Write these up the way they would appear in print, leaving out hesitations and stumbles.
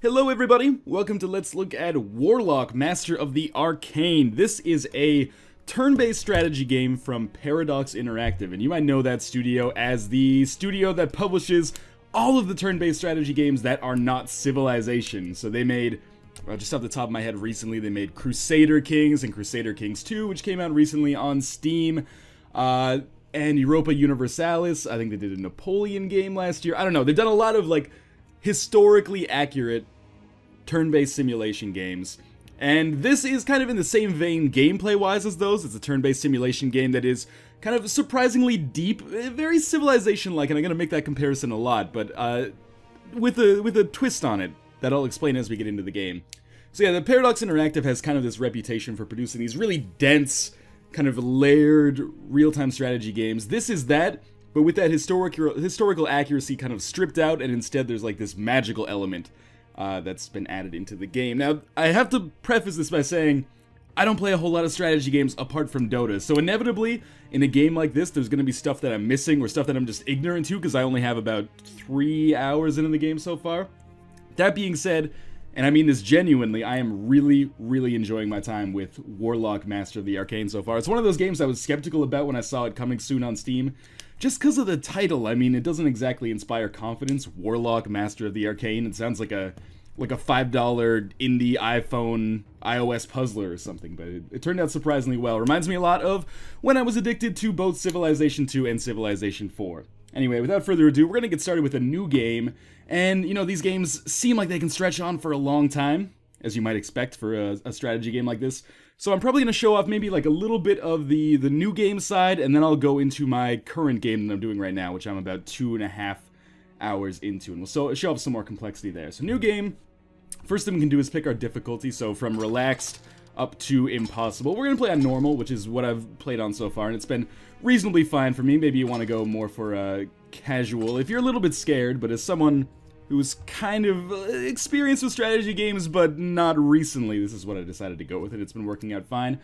Hello everybody, welcome to Let's Look at Warlock, Master of the Arcane. This is a turn-based strategy game from Paradox Interactive, and you might know that studio as the studio that publishes all of the turn-based strategy games that are not Civilization. So they made, just off the top of my head recently, they made Crusader Kings and Crusader Kings 2, which came out recently on Steam, and Europa Universalis. I think they did a Napoleon game last year. I don't know, they've done a lot of like historically accurate turn-based simulation games, and this is kind of in the same vein gameplay-wise as those. It's a turn-based simulation game that is kind of surprisingly deep, very Civilization-like, and I'm going to make that comparison a lot, but with a twist on it that I'll explain as we get into the game. So yeah, the Paradox Interactive has kind of this reputation for producing these really dense, kind of layered real-time strategy games. This is that, but with that historical accuracy kind of stripped out, and instead there's like this magical element that's been added into the game. Now, I have to preface this by saying I don't play a whole lot of strategy games apart from Dota, so inevitably, in a game like this, there's going to be stuff that I'm missing or stuff that I'm just ignorant to because I only have about 3 hours into the game so far. That being said, and I mean this genuinely, I am really, really enjoying my time with Warlock, Master of the Arcane so far. It's one of those games I was skeptical about when I saw it coming soon on Steam. Just because of the title. I mean, it doesn't exactly inspire confidence. Warlock, Master of the Arcane. It sounds like a $5 indie iPhone iOS puzzler or something, but it turned out surprisingly well. Reminds me a lot of when I was addicted to both Civilization 2 and Civilization 4. Anyway, without further ado, we're going to get started with a new game, and, you know, these games seem like they can stretch on for a long time, as you might expect for a strategy game like this. So I'm probably going to show off maybe like a little bit of the new game side, and then I'll go into my current game that I'm doing right now, which I'm about 2.5 hours into, and we'll show off some more complexity there. So new game, first thing we can do is pick our difficulty, so from relaxed up to impossible. We're going to play on normal, which is what I've played on so far, and it's been reasonably fine for me. Maybe you want to go more for casual if you're a little bit scared, but as someone who's kind of experienced with strategy games, but not recently, this is what I decided to go with, and it's been working out fine.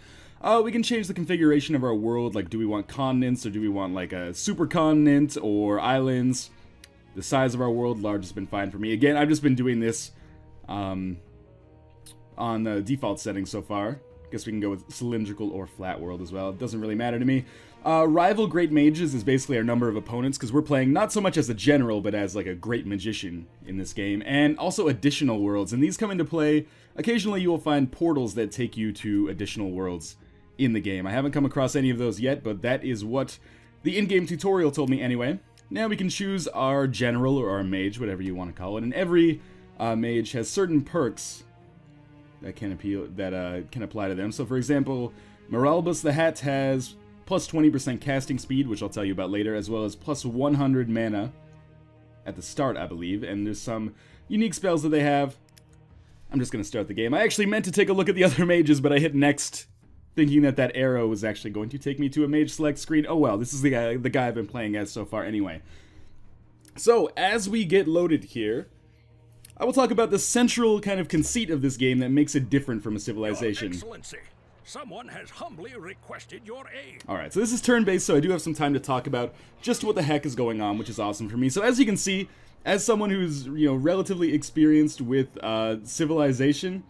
We can change the configuration of our world, like do we want continents, or do we want like a supercontinent, or islands. The size of our world, large, has been fine for me. Again, I've just been doing this on the default settings so far. Guess we can go with cylindrical or flat world as well. It doesn't really matter to me. Rival Great Mages is basically our number of opponents, because we're playing not so much as a general, but as like a great magician in this game. And also additional worlds, and these come into play. Occasionally you will find portals that take you to additional worlds in the game. I haven't come across any of those yet, but that is what the in-game tutorial told me anyway. Now we can choose our general or our mage, whatever you want to call it, and every mage has certain perks that can apply to them. So for example, Maralbus the Hat has plus 20% casting speed, which I'll tell you about later, as well as plus 100 mana at the start, I believe, and there's some unique spells that they have. I'm just going to start the game. I actually meant to take a look at the other mages, but I hit next, thinking that that arrow was actually going to take me to a mage select screen. Oh well, this is the guy I've been playing as so far anyway. So, as we get loaded here, I will talk about the central kind of conceit of this game that makes it different from a Civilization. Your Excellency, someone has humbly requested your aid. Alright, so this is turn-based, so I do have some time to talk about just what the heck is going on, which is awesome for me. So as you can see, as someone who's, you know, relatively experienced with Civilization,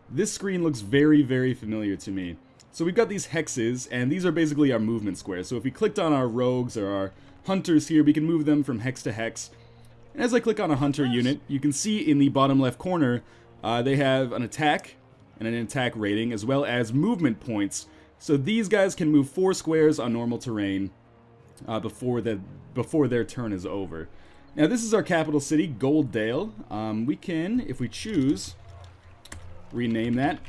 this screen looks very, very familiar to me. So we've got these hexes, and these are basically our movement squares. So if we clicked on our rogues or our hunters here, we can move them from hex to hex. And as I click on a hunter unit, you can see in the bottom left corner, they have an attack and an attack rating, as well as movement points. So these guys can move 4 squares on normal terrain before their turn is over. Now this is our capital city, Golddale. We can, if we choose, rename that.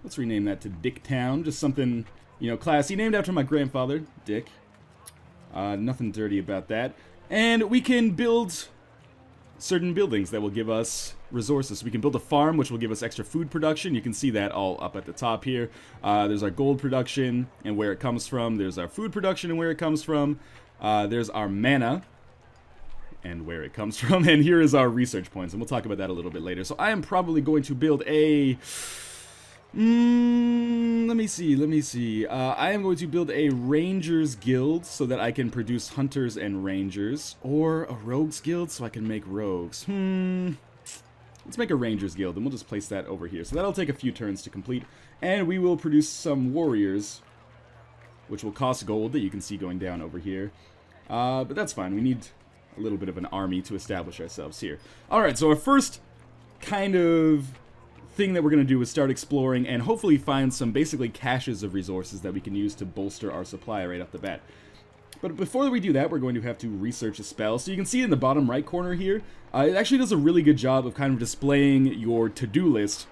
Let's rename that to Dicktown, just something, you know, classy, named after my grandfather, Dick. Nothing dirty about that. And we can build certain buildings that will give us resources. So we can build a farm, which will give us extra food production. You can see that all up at the top here. There's our gold production and where it comes from. There's our food production and where it comes from. There's our mana and where it comes from. And here is our research points, and we'll talk about that a little bit later. So I am probably going to build a... let me see. I am going to build a Rangers Guild so that I can produce Hunters and Rangers, or a Rogues Guild so I can make Rogues. let's make a Rangers Guild, and we'll just place that over here. So that'll take a few turns to complete, and we will produce some warriors, which will cost gold that you can see going down over here. But that's fine. We need a little bit of an army to establish ourselves here. Alright, so our first kind of thing that we're going to do is start exploring and hopefully find some basically caches of resources that we can use to bolster our supply right off the bat. But before we do that, we're going to have to research a spell. So you can see in the bottom right corner here, it actually does a really good job of kind of displaying your to-do list,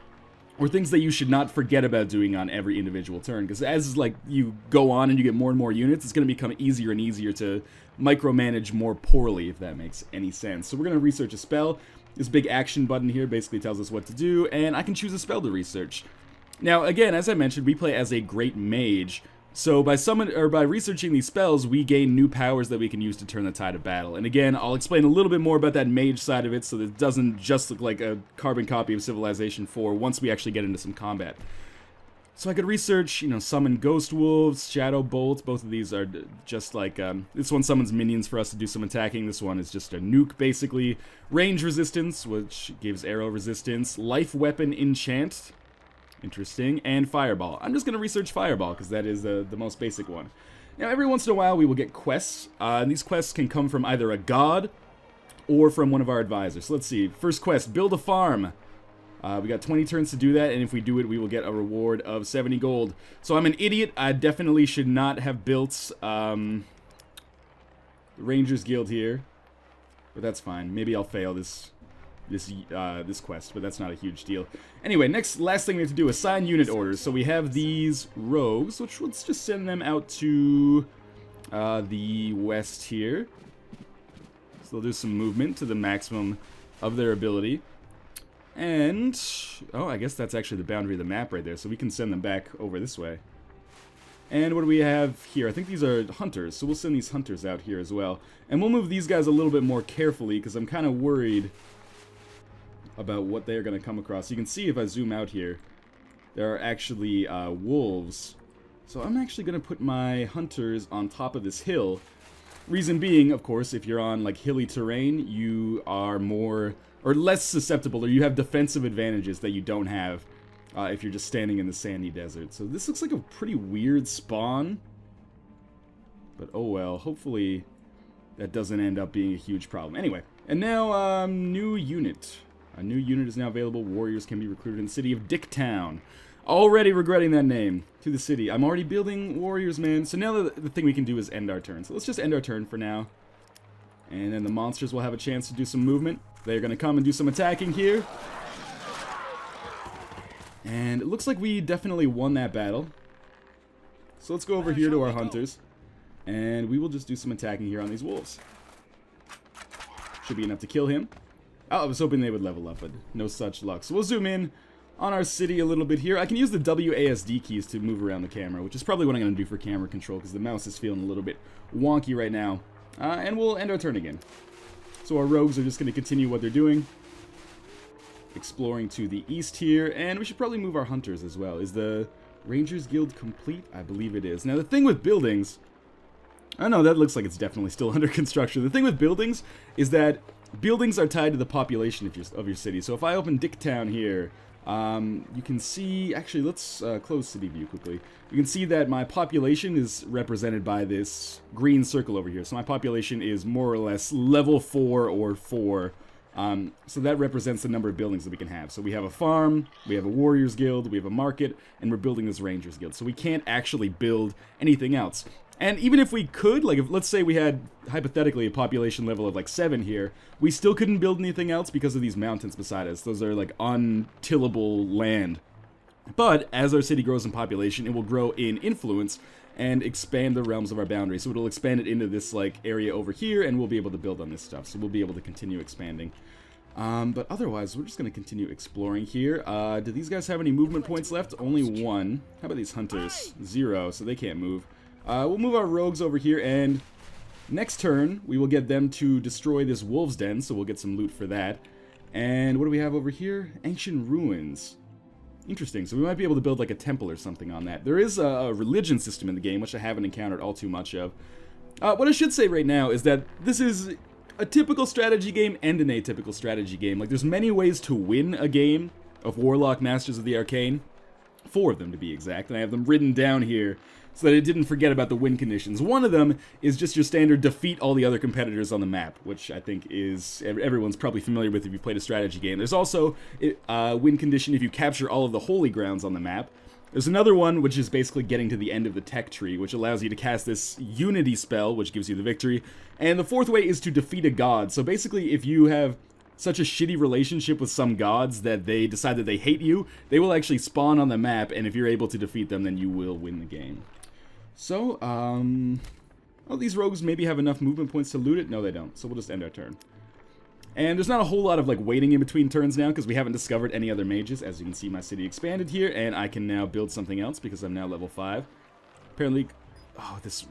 or things that you should not forget about doing on every individual turn. Because as like you go on and you get more and more units, it's going to become easier and easier to micromanage more poorly, if that makes any sense. So we're going to research a spell. This big action button here basically tells us what to do, and I can choose a spell to research. Now, again, as I mentioned, we play as a great mage. So by researching these spells, we gain new powers that we can use to turn the tide of battle. And again, I'll explain a little bit more about that mage side of it so that it doesn't just look like a carbon copy of Civilization 4 once we actually get into some combat. So I could research, summon Ghost Wolves, Shadow Bolt. Both of these are just like, this one summons minions for us to do some attacking. This one is just a nuke, basically. Range resistance, which gives arrow resistance. Life Weapon Enchant. Interesting. And Fireball. I'm just going to research Fireball, because that is the most basic one. Now, every once in a while, we will get quests. And these quests can come from either a god or from one of our advisors. So let's see. First quest, build a farm. We got 20 turns to do that, and if we do it, we will get a reward of 70 gold. So I'm an idiot. I definitely should not have built the Rangers Guild here, but that's fine. Maybe I'll fail this quest, but that's not a huge deal. Anyway, last thing we have to do is assign unit orders. So we have these rogues, which let's just send them out to the west here. So they'll do some movement to the maximum of their ability. And, oh, I guess that's actually the boundary of the map right there, so we can send them back over this way. And what do we have here? I think these are hunters, so we'll send these hunters out here as well. And we'll move these guys a little bit more carefully, because I'm kind of worried about what they're going to come across. You can see if I zoom out here, there are actually wolves. So I'm actually going to put my hunters on top of this hill. Reason being, of course, if you're on like hilly terrain, you are more or less susceptible, or you have defensive advantages that you don't have if you're just standing in the sandy desert. So this looks like a pretty weird spawn, but oh well, hopefully that doesn't end up being a huge problem. Anyway, and now new unit. A new unit is now available. Warriors can be recruited in the city of Dicktown. Already regretting that name. To the city. I'm already building warriors, man. So now the thing we can do is end our turn. So let's just end our turn for now. And then the monsters will have a chance to do some movement. They're going to come and do some attacking here. And it looks like we definitely won that battle. So let's go over here to our hunters. And we will just do some attacking here on these wolves. Should be enough to kill him. Oh, I was hoping they would level up, but no such luck. So we'll zoom in on our city a little bit here. I can use the WASD keys to move around the camera, which is probably what I'm going to do for camera control, because the mouse is feeling a little bit wonky right now. And we'll end our turn again. So our rogues are just going to continue what they're doing. Exploring to the east here, and we should probably move our hunters as well. Is the Rangers Guild complete? I believe it is. Now the thing with buildings, I don't know, that looks like it's definitely still under construction. The thing with buildings is that buildings are tied to the population of your city. So if I open Dicktown here, you can see, actually let's close city view quickly. You can see that my population is represented by this green circle over here. So my population is more or less level 4 or 4. So that represents the number of buildings that we can have. So we have a farm, we have a warriors guild, we have a market, and we're building this rangers guild. So we can't actually build anything else. And even if we could, like if let's say we had hypothetically a population level of like 7 here, we still couldn't build anything else because of these mountains beside us. Those are like untillable land. But as our city grows in population, it will grow in influence and expand the realms of our boundaries. So it'll expand it into this like area over here, and we'll be able to build on this stuff. So we'll be able to continue expanding. But otherwise, we're just going to continue exploring here. Do these guys have any movement points left? Only 1. How about these hunters? 0, so they can't move. We'll move our rogues over here, and next turn, we will get them to destroy this wolf's den, so we'll get some loot for that. And what do we have over here? Ancient ruins. Interesting, so we might be able to build like a temple or something on that. There is a religion system in the game, which I haven't encountered all too much of. What I should say right now is that this is a typical strategy game and an atypical strategy game. Like, there's many ways to win a game of Warlock Masters of the Arcane. 4 of them, to be exact, and I have them written down here so that I didn't forget about the win conditions. One of them is just your standard defeat all the other competitors on the map, which I think is everyone's probably familiar with if you played a strategy game. There's also a win condition if you capture all of the holy grounds on the map. There's another one, which is basically getting to the end of the tech tree, which allows you to cast this unity spell, which gives you the victory. And the 4th way is to defeat a god. So basically, if you have such a shitty relationship with some gods that they decide that they hate you, they will actually spawn on the map, and if you're able to defeat them, then you will win the game. So, oh, these rogues maybe have enough movement points to loot it? No, they don't, so we'll just end our turn. And there's not a whole lot of, like, waiting in between turns now, because we haven't discovered any other mages. As you can see, my city expanded here, and I can now build something else, because I'm now level 5. Apparently, oh, this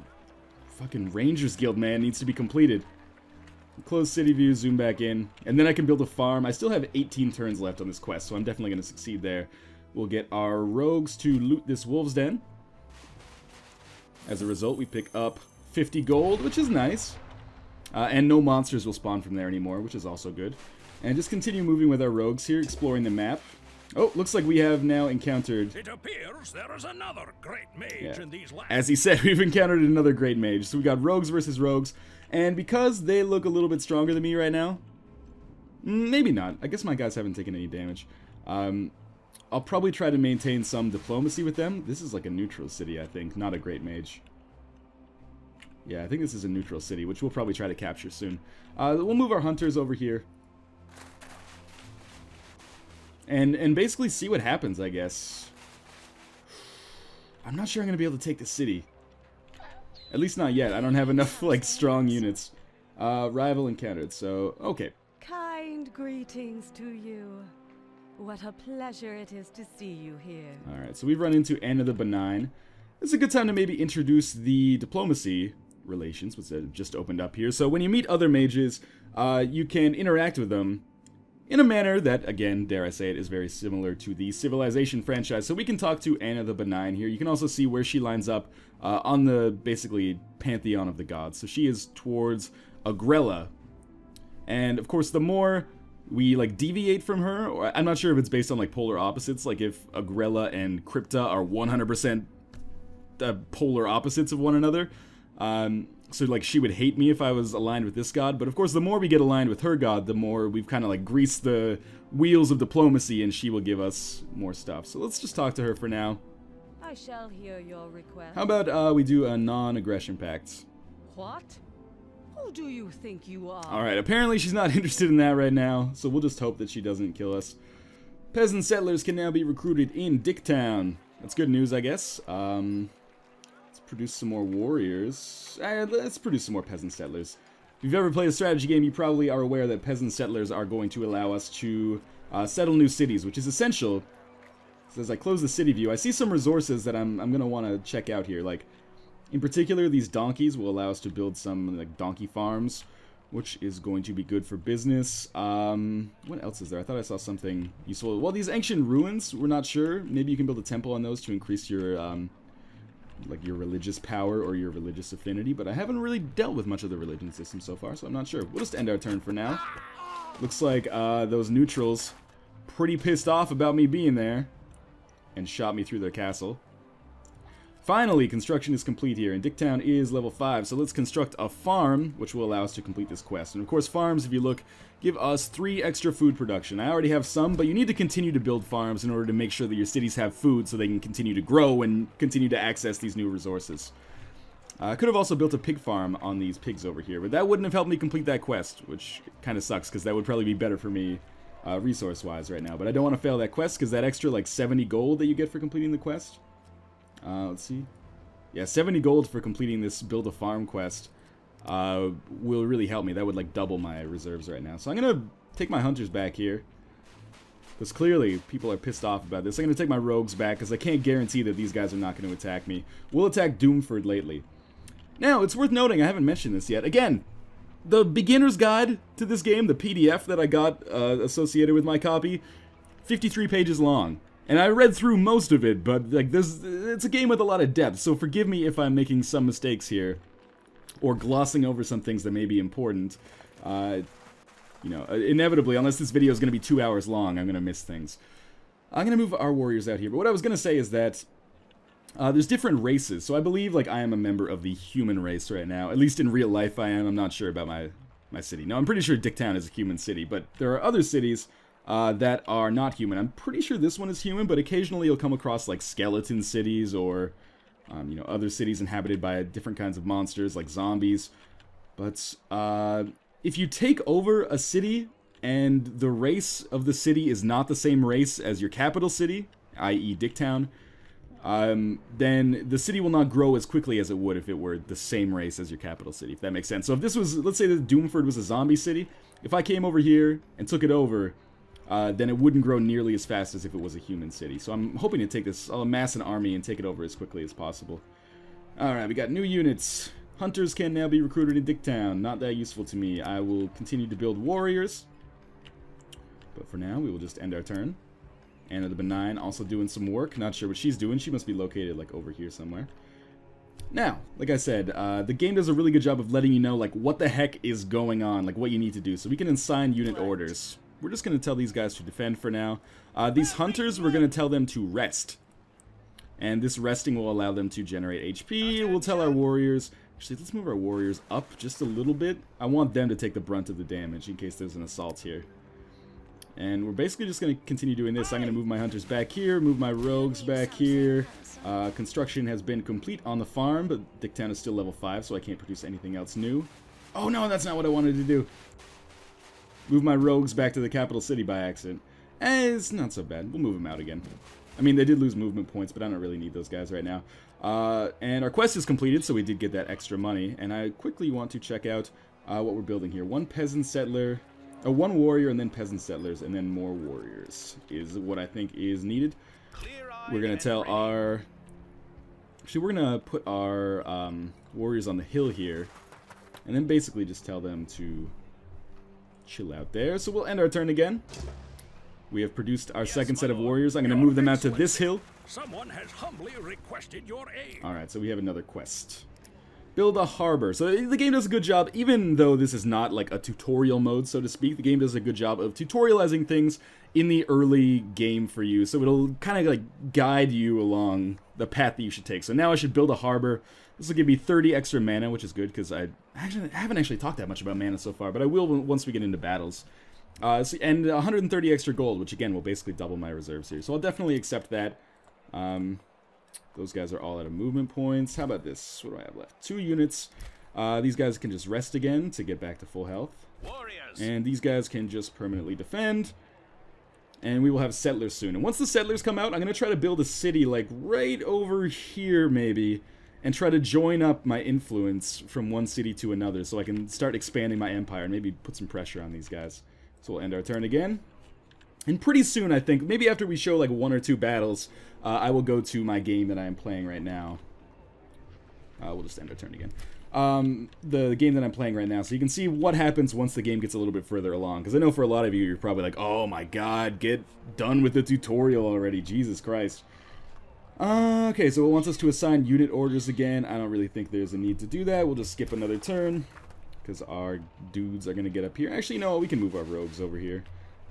fucking Rangers Guild, man, needs to be completed. Close city view, zoom back in, and then I can build a farm. I still have 18 turns left on this quest, so I'm definitely going to succeed there. We'll get our rogues to loot this wolf's den. As a result, we pick up 50 gold, which is nice. And no monsters will spawn from there anymore, which is also good. And just continue moving with our rogues here, exploring the map. Oh, looks like we have now encountered... It appears there is another great mage in these lands. As he said, we've encountered another great mage. So we got rogues versus rogues. And because they look a little bit stronger than me right now... Maybe not. I guess my guys haven't taken any damage. I'll probably try to maintain some diplomacy with them. This is like a neutral city, I think. Not a great mage. Yeah, I think this is a neutral city, which we'll probably try to capture soon. We'll move our hunters over here. And basically see what happens, I guess. I'm not sure I'm going to be able to take the city. At least not yet. I don't have enough, like, strong units. Rival encountered, so, okay. Kind greetings to you. What a pleasure it is to see you here. Alright, so we've run into Anna the Benign. It's a good time to maybe introduce the diplomacy relations, which have just opened up here. So when you meet other mages, you can interact with them in a manner that, again, dare I say it, is very similar to the Civilization franchise. So we can talk to Anna the Benign here. You can also see where she lines up on the, basically, pantheon of the gods. So she is towards Agrella. And, of course, the more we, like, deviate from her, or I'm not sure if it's based on, like, polar opposites, like if Agrella and Crypta are 100% polar opposites of one another. So, like, she would hate me if I was aligned with this god, but of course, the more we get aligned with her god, the more we've kind of, like, greased the wheels of diplomacy, and she will give us more stuff. So let's just talk to her for now. I shall hear your request. How about, we do a non-aggression pact? What? Who do you think you are? Alright, apparently she's not interested in that right now, so we'll just hope that she doesn't kill us. Peasant settlers can now be recruited in Dicktown. That's good news, I guess. Produce some more warriors. Let's produce some more peasant settlers. If you've ever played a strategy game, you probably are aware that peasant settlers are going to allow us to settle new cities, which is essential. So as I close the city view, I see some resources that I'm going to want to check out here. Like, in particular, these donkeys will allow us to build some, like, donkey farms, which is going to be good for business. What else is there? I thought I saw something useful. Well, these ancient ruins, we're not sure. Maybe you can build a temple on those to increase your, like, your religious power or your religious affinity, but I haven't really dealt with much of the religion system so far, so I'm not sure. We'll just end our turn for now. Looks like those neutrals pretty pissed off about me being there and shot me through their castle. Finally, construction is complete here, and Dicktown is level 5, so let's construct a farm, which will allow us to complete this quest. And of course, farms, if you look, give us 3 extra food production. I already have some, but you need to continue to build farms in order to make sure that your cities have food so they can continue to grow and continue to access these new resources. I could have also built a pig farm on these pigs over here, but that wouldn't have helped me complete that quest, which kind of sucks, because that would probably be better for me resource-wise right now. But I don't want to fail that quest, because that extra, like, 70 gold that you get for completing the quest... let's see. Yeah, 70 gold for completing this build a farm quest will really help me. That would, like, double my reserves right now. So I'm going to take my hunters back here, because clearly people are pissed off about this. I'm going to take my rogues back, because I can't guarantee that these guys are not going to attack me. We'll attack Doomford lately. Now, it's worth noting, I haven't mentioned this yet. Again, the beginner's guide to this game, the PDF that I got associated with my copy, 53 pages long. And I read through most of it, but, like, it's a game with a lot of depth, so forgive me if I'm making some mistakes here, or glossing over some things that may be important. You know, inevitably, unless this video is going to be 2 hours long, I'm going to miss things. I'm going to move our warriors out here, but what I was going to say is that there's different races, so I believe, like, I am a member of the human race right now. At least in real life I am. I'm not sure about my city. No, I'm pretty sure Dicktown is a human city, but there are other cities that are not human. I'm pretty sure this one is human, but occasionally you'll come across, like, skeleton cities or, you know, other cities inhabited by different kinds of monsters, like zombies. But, if you take over a city and the race of the city is not the same race as your capital city, i.e. Dicktown, then the city will not grow as quickly as it would if it were the same race as your capital city, if that makes sense. So if this was, let's say that Doomford was a zombie city, if I came over here and took it over, then it wouldn't grow nearly as fast as if it was a human city. So I'm hoping to take this, I'll amass an army and take it over as quickly as possible. Alright, we got new units. Hunters can now be recruited in Dicktown. Not that useful to me. I will continue to build warriors. But for now, we will just end our turn. Anna the Benign also doing some work. Not sure what she's doing. She must be located, like, over here somewhere. Now, like I said, the game does a really good job of letting you know, like, what the heck is going on, like, what you need to do. So we can assign unit orders. We're just going to tell these guys to defend for now. These hunters, we're going to tell them to rest. And this resting will allow them to generate HP. We'll tell our warriors... Actually, let's move our warriors up just a little bit. I want them to take the brunt of the damage in case there's an assault here. And we're basically just going to continue doing this. I'm going to move my hunters back here, move my rogues back here. Construction has been complete on the farm, but Dicktown is still level 5, so I can't produce anything else new. Oh no, that's not what I wanted to do. Move my rogues back to the capital city by accident. It's not so bad. We'll move them out again. I mean, they did lose movement points, but I don't really need those guys right now. And our quest is completed, so we did get that extra money. And I quickly want to check out what we're building here. One peasant settler, one warrior, and then peasant settlers, and then more warriors is what I think is needed. We're going to tell our... Actually, we're going to put our warriors on the hill here, and then basically just tell them to chill out there. So we'll end our turn again. We have produced our second set of warriors. I'm going to move them out to this hill. Someone has humbly requested your aid. Alright, so we have another quest. Build a harbor. So the game does a good job, even though this is not like a tutorial mode, so to speak. The game does a good job of tutorializing things in the early game for you. So it'll kind of like guide you along the path that you should take. So now I should build a harbor. This will give me 30 extra mana, which is good because I haven't actually talked that much about mana so far, but I will once we get into battles. And 130 extra gold, which again will basically double my reserves here. So I'll definitely accept that. Those guys are all out of movement points. How about this? What do I have left? 2 units. These guys can just rest again to get back to full health. Warriors. And these guys can just permanently defend. And we will have settlers soon. And once the settlers come out, I'm going to try to build a city like right over here maybe. And try to join up my influence from one city to another so I can start expanding my empire and maybe put some pressure on these guys. So we'll end our turn again. And pretty soon, I think, maybe after we show like 1 or 2 battles, I will go to my game that I am playing right now. We'll just end our turn again. The game that I'm playing right now, so you can see what happens once the game gets a little bit further along. Because I know for a lot of you, you're probably like, oh my god, get done with the tutorial already, Jesus Christ. Okay, so it wants us to assign unit orders again. I don't really think there's a need to do that. We'll just skip another turn. Because our dudes are going to get up here. Actually, no, we can move our rogues over here.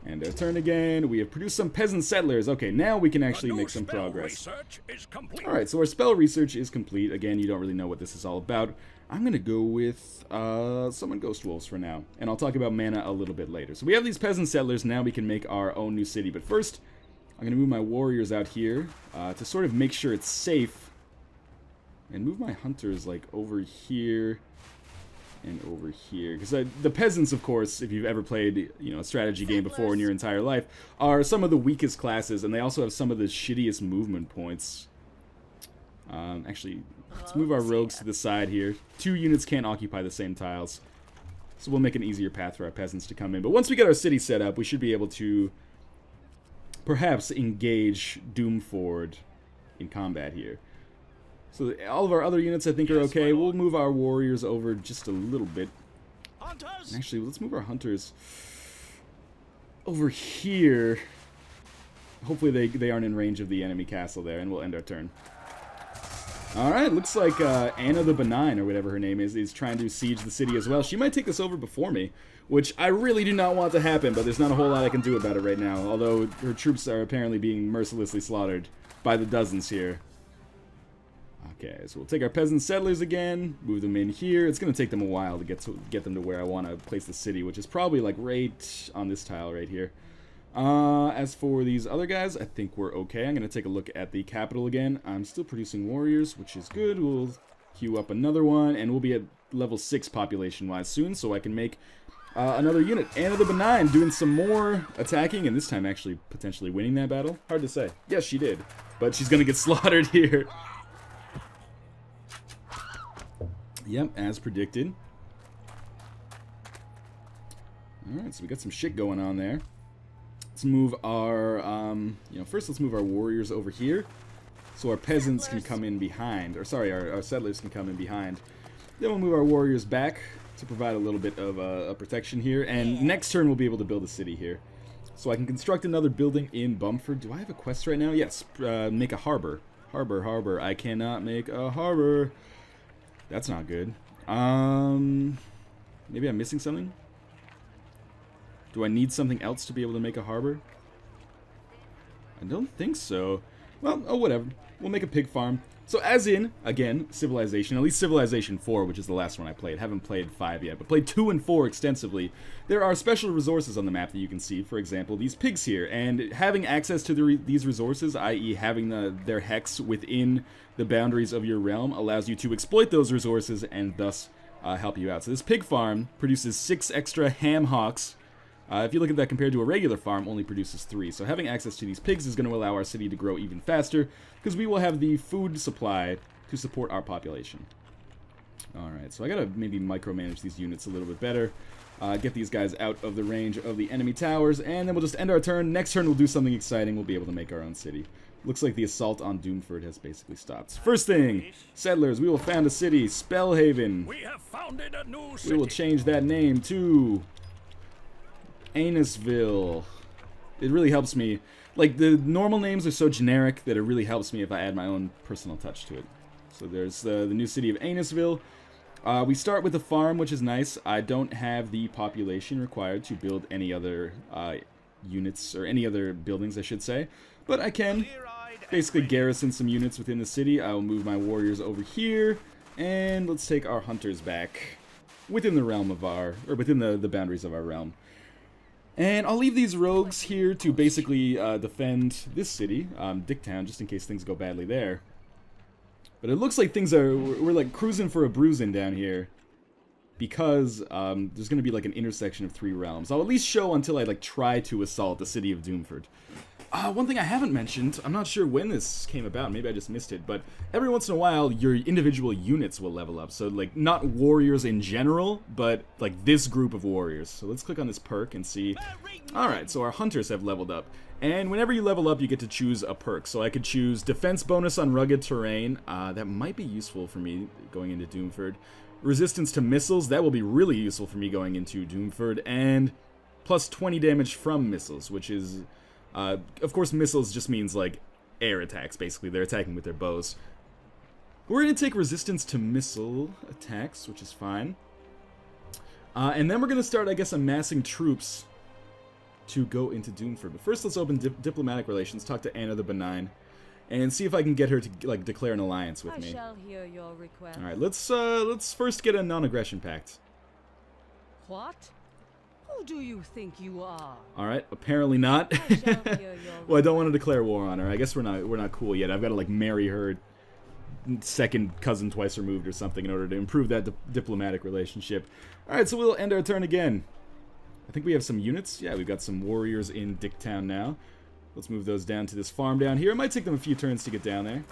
And our turn again. We have produced some peasant settlers. Okay, now we can actually make some progress. Alright, so our spell research is complete. Again, you don't really know what this is all about. I'm going to go with summon ghost wolves for now. And I'll talk about mana a little bit later. So we have these peasant settlers. Now we can make our own new city. But first, I'm going to move my warriors out here to sort of make sure it's safe. And move my hunters like over here. And over here, because the peasants, of course, if you've ever played, you know, a strategy game before in your entire life, are some of the weakest classes, and they also have some of the shittiest movement points. Actually, let's move our rogues to the side here. 2 units can't occupy the same tiles, so we'll make an easier path for our peasants to come in. But once we get our city set up, we should be able to perhaps engage Doomford in combat here. So all of our other units I think are okay. We'll move our warriors over just a little bit. Actually, let's move our hunters over here. Hopefully they aren't in range of the enemy castle there, and we'll end our turn. Alright, looks like Anna the Benign, or whatever her name is trying to siege the city as well. She might take this over before me, which I really do not want to happen, but there's not a whole lot I can do about it right now, although her troops are apparently being mercilessly slaughtered by the dozens here. Okay, so we'll take our peasant settlers again, move them in here. It's going to take them a while to get them to where I want to place the city, which is probably like right on this tile right here. As for these other guys, I think we're okay. I'm going to take a look at the capital again. I'm still producing warriors, which is good. We'll queue up another one, and we'll be at level 6 population-wise soon, so I can make another unit. Anna the Benign doing some more attacking, and this time actually potentially winning that battle. Hard to say. Yes, she did, but she's going to get slaughtered here. Yep, as predicted. Alright, so we got some shit going on there. Let's move our, first let's move our warriors over here. So our peasants can come in behind. Or sorry, our settlers can come in behind. Then we'll move our warriors back to provide a little bit of a protection here. And next turn we'll be able to build a city here. So I can construct another building in Bumford. Do I have a quest right now? Yes, make a harbor. Harbor. I cannot make a harbor. That's not good. Maybe I'm missing something? Do I need something else to be able to make a harbor? I don't think so. Well, oh, whatever. We'll make a pig farm. So as in, again, Civilization, at least Civilization 4, which is the last one I played. Haven't played 5 yet, but played 2 and 4 extensively. There are special resources on the map that you can see. For example, these pigs here. And having access to these resources, i.e. having their hex within the boundaries of your realm, allows you to exploit those resources and thus help you out. So this pig farm produces 6 extra ham hocks. If you look at that compared to a regular farm, only produces 3. So having access to these pigs is going to allow our city to grow even faster, because we will have the food supply to support our population. Alright, so I gotta maybe micromanage these units a little bit better. Get these guys out of the range of the enemy towers, and then we'll just end our turn. Next turn we'll do something exciting. We'll be able to make our own city. Looks like the assault on Doomford has basically stopped. First thing, settlers, we will found a city, Spellhaven. We have founded a new city. We will change that name to Annisville. It really helps me. Like, the normal names are so generic that it really helps me if I add my own personal touch to it. So there's the new city of Annisville. We start with a farm, which is nice. I don't have the population required to build any other units, or any other buildings, I should say. But I can basically garrison some units within the city. I will move my warriors over here, and let's take our hunters back within the realm of our, or within the boundaries of our realm. And I'll leave these rogues here to basically defend this city, Dicktown, just in case things go badly there. But it looks like we're like cruising for a bruising down here, because there's going to be like an intersection of 3 realms. I'll at least show until I like try to assault the city of Doomford. One thing I haven't mentioned, I'm not sure when this came about, maybe I just missed it, but every once in a while your individual units will level up. So like not warriors in general, but like this group of warriors. So let's click on this perk and see. Alright, so our hunters have leveled up. And whenever you level up, you get to choose a perk. So I could choose defense bonus on rugged terrain. That might be useful for me going into Doomford. Resistance to missiles, that will be really useful for me going into Doomford. And plus 20 damage from missiles, which is... of course, missiles just means, like, air attacks, basically. They're attacking with their bows. We're going to take resistance to missile attacks, which is fine. And then we're going to start, I guess, amassing troops to go into Doomford. But first, let's open diplomatic relations, talk to Anna the Benign, and see if I can get her to, like, declare an alliance with me. I shall hear your request. Alright, let's first get a non-aggression pact. What? Who do you think you are? Alright, apparently not. Well, I don't want to declare war on her. I guess we're not cool yet. I've got to like marry her second cousin twice removed or something in order to improve that diplomatic relationship. Alright, so we'll end our turn again. I think we have some units. Yeah, we've got some warriors in Dicktown now. Let's move those down to this farm down here. It might take them a few turns to get down there.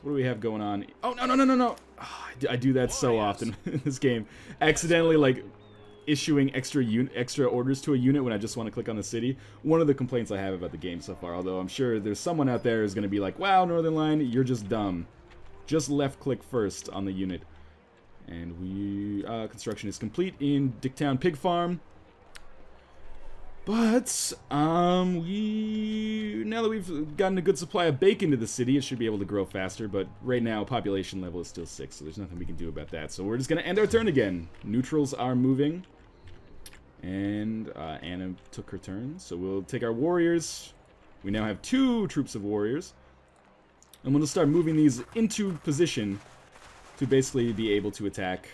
What do we have going on? Oh, no. Oh, I do that so often in this game. Accidentally, like, issuing extra orders to a unit when I just want to click on the city. One of the complaints I have about the game so far, although I'm sure there's someone out there who's going to be like, wow, Northern Line, you're just dumb. Just left click first on the unit. And construction is complete in Dicktown Pig Farm. But, now that we've gotten a good supply of bacon to the city, it should be able to grow faster, but right now, population level is still 6, so there's nothing we can do about that. So we're just gonna end our turn again. Neutrals are moving. And, Anna took her turn, so we'll take our warriors. We now have 2 troops of warriors. And we'll just start moving these into position to basically be able to attack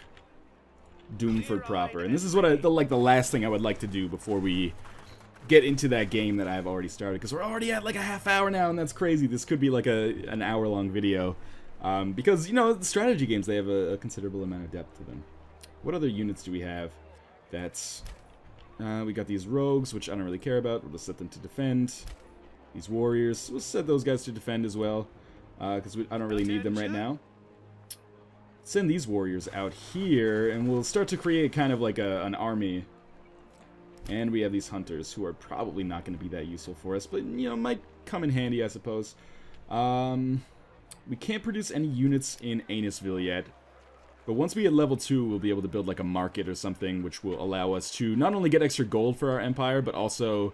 Doomford proper. And this is what the last thing I would like to do before we get into that game that I've already started, because we're already at like a half hour now, and that's crazy. This could be like an hour-long video, because, you know, strategy games, they have a considerable amount of depth to them. What other units do we have? That's, we got these rogues, which I don't really care about. We'll just set them to defend. These warriors, we'll set those guys to defend as well, because I don't really need them right now. Send these warriors out here, and we'll start to create kind of like an army. And we have these hunters, who are probably not going to be that useful for us, but, you know, might come in handy, I suppose. We can't produce any units in Annisville yet, but once we hit level 2, we'll be able to build like a market or something, which will allow us to not only get extra gold for our empire, but also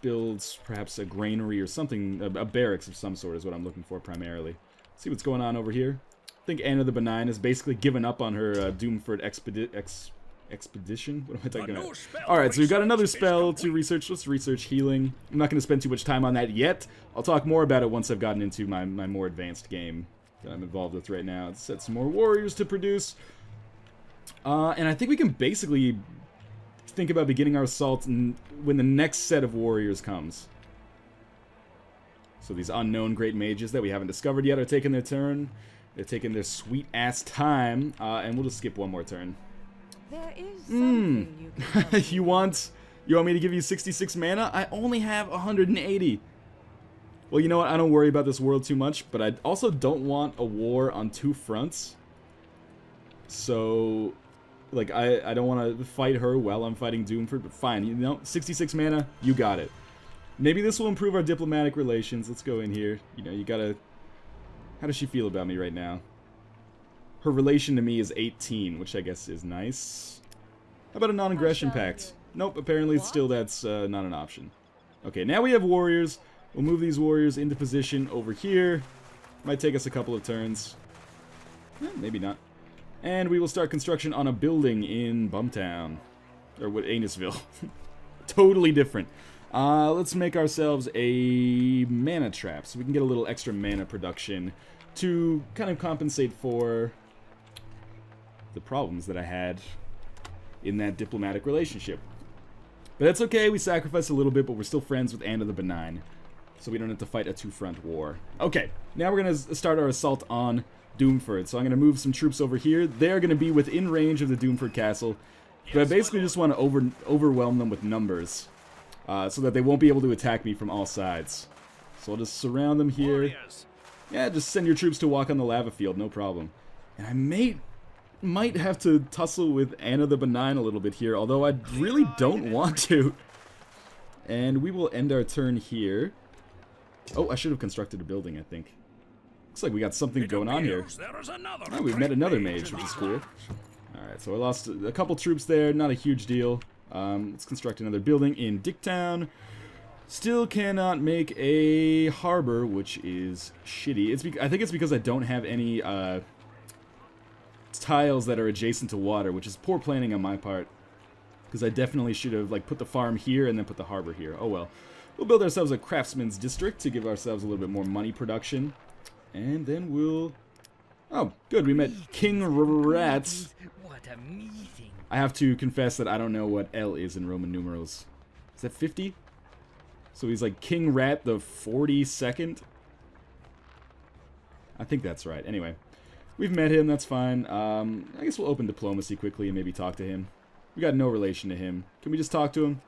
build perhaps a granary or something, a barracks of some sort is what I'm looking for primarily. Let's see what's going on over here. I think Anna the Benign has basically given up on her Doomford expedition? What am I talking about? Alright, so we've got another spell to research. Let's research healing. I'm not going to spend too much time on that yet. I'll talk more about it once I've gotten into my more advanced game that I'm involved with right now. Let's set some more warriors to produce. And I think we can basically think about beginning our assault when the next set of warriors comes. So these unknown great mages that we haven't discovered yet are taking their turn. They're taking their sweet-ass time, and we'll just skip one more turn. There is something you can you want me to give you 66 mana? I only have 180. Well, you know what? I don't worry about this world too much, but I also don't want a war on 2 fronts. So, like, I don't want to fight her while I'm fighting Doomford, but fine. You know, 66 mana, you got it. Maybe this will improve our diplomatic relations. Let's go in here. You know, you gotta... How does she feel about me right now? Her relation to me is 18, which I guess is nice. How about a non-aggression pact? Nope, apparently still that's not an option. Okay, now we have warriors. We'll move these warriors into position over here. Might take us a couple of turns. Maybe not. And we will start construction on a building in Bumtown. Or what, Annisville. Totally different. Let's make ourselves a mana trap so we can get a little extra mana production to kind of compensate for the problems that I had in that diplomatic relationship. But that's okay, we sacrificed a little bit, but we're still friends with Anna the Benign, so we don't have to fight a 2-front war. Okay, now we're going to start our assault on Doomford. So I'm going to move some troops over here. They're going to be within range of the Doomford castle, but I basically just want to overwhelm them with numbers. So that they won't be able to attack me from all sides. So I'll just surround them here. Yeah, just send your troops to walk on the lava field, no problem. And I might have to tussle with Anna the Benign a little bit here, although I really don't want to. And we will end our turn here. Oh, I should have constructed a building, I think. Looks like we got something going on here. Oh, we've met another mage, which is cool. Alright, so I lost a couple troops there, not a huge deal. Let's construct another building in Dicktown. Still cannot make a harbor, which is shitty. I think it's because I don't have any tiles that are adjacent to water, which is poor planning on my part. Because I definitely should have like put the farm here and then put the harbor here. Oh well. We'll build ourselves a craftsman's district to give ourselves a little bit more money production. And then we'll... Oh, good, we met King Rat. What a meeting. I have to confess that I don't know what L is in Roman numerals. Is that 50? So he's like King Rat the 42nd? I think that's right. Anyway, we've met him, that's fine. I guess we'll open diplomacy quickly and maybe talk to him. We got no relation to him. Can we just talk to him?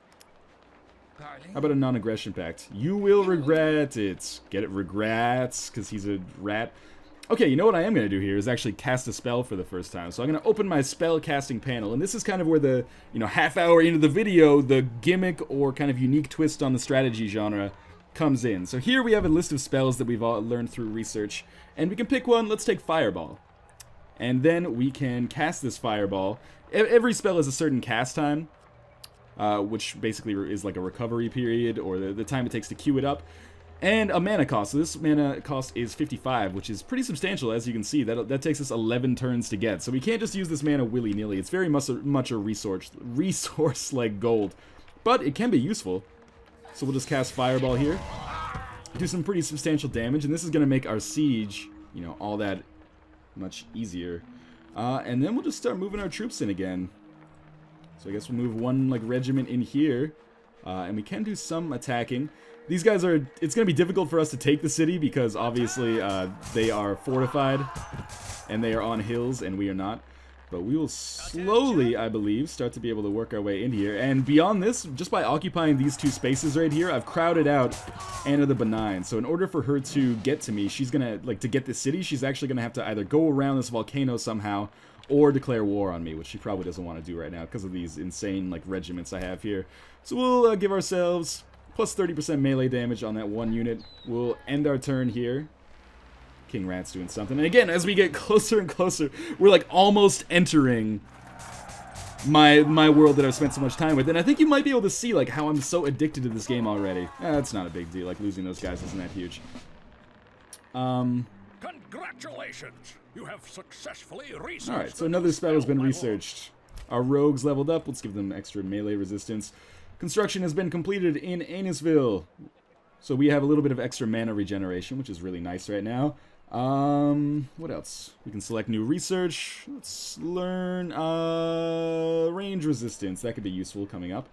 How about a non-aggression pact? You will regret it. Get it? Regrets, because he's a rat. Okay, you know what I am going to do here is actually cast a spell for the first time. So I'm going to open my spell casting panel, and this is kind of where the, half hour into the video, the gimmick or kind of unique twist on the strategy genre comes in. So here we have a list of spells that we've all learned through research, and we can pick one. Let's take Fireball. And then we can cast this Fireball. Every spell has a certain cast time. which basically is like a recovery period, or the time it takes to queue it up. And a mana cost. So this mana cost is 55, which is pretty substantial, as you can see. That takes us 11 turns to get. So we can't just use this mana willy-nilly. It's very much a resource like gold. But it can be useful. So we'll just cast Fireball here. Do some pretty substantial damage, and this is going to make our siege, you know, all that much easier. And then we'll just start moving our troops in again. So I guess we'll move one, like, regiment in here. And we can do some attacking. These guys are, it's going to be difficult for us to take the city because obviously they are fortified and they are on hills and we are not. But we will slowly, I believe, start to be able to work our way in here. And beyond this, just by occupying these two spaces right here, I've crowded out Anna the Benign. So in order for her to get to me, she's going to, like, to get this city, she's actually going to have to either go around this volcano somehow or declare war on me, which she probably doesn't want to do right now because of these insane, like, regiments I have here. So we'll give ourselves plus 30% melee damage on that one unit. We'll end our turn here. King Rat's doing something. And again, as we get closer and closer, we're like almost entering my world that I've spent so much time with. And I think you might be able to see like how I'm so addicted to this game already. That's not a big deal. Like losing those guys isn't that huge. Congratulations! You have successfully researched. Alright, so another spell has been researched. Our rogues leveled up. Let's give them extra melee resistance. Construction has been completed in Annisville. So we have a little bit of extra mana regeneration, which is really nice right now. What else? We can select new research. Let's learn range resistance. That could be useful coming up.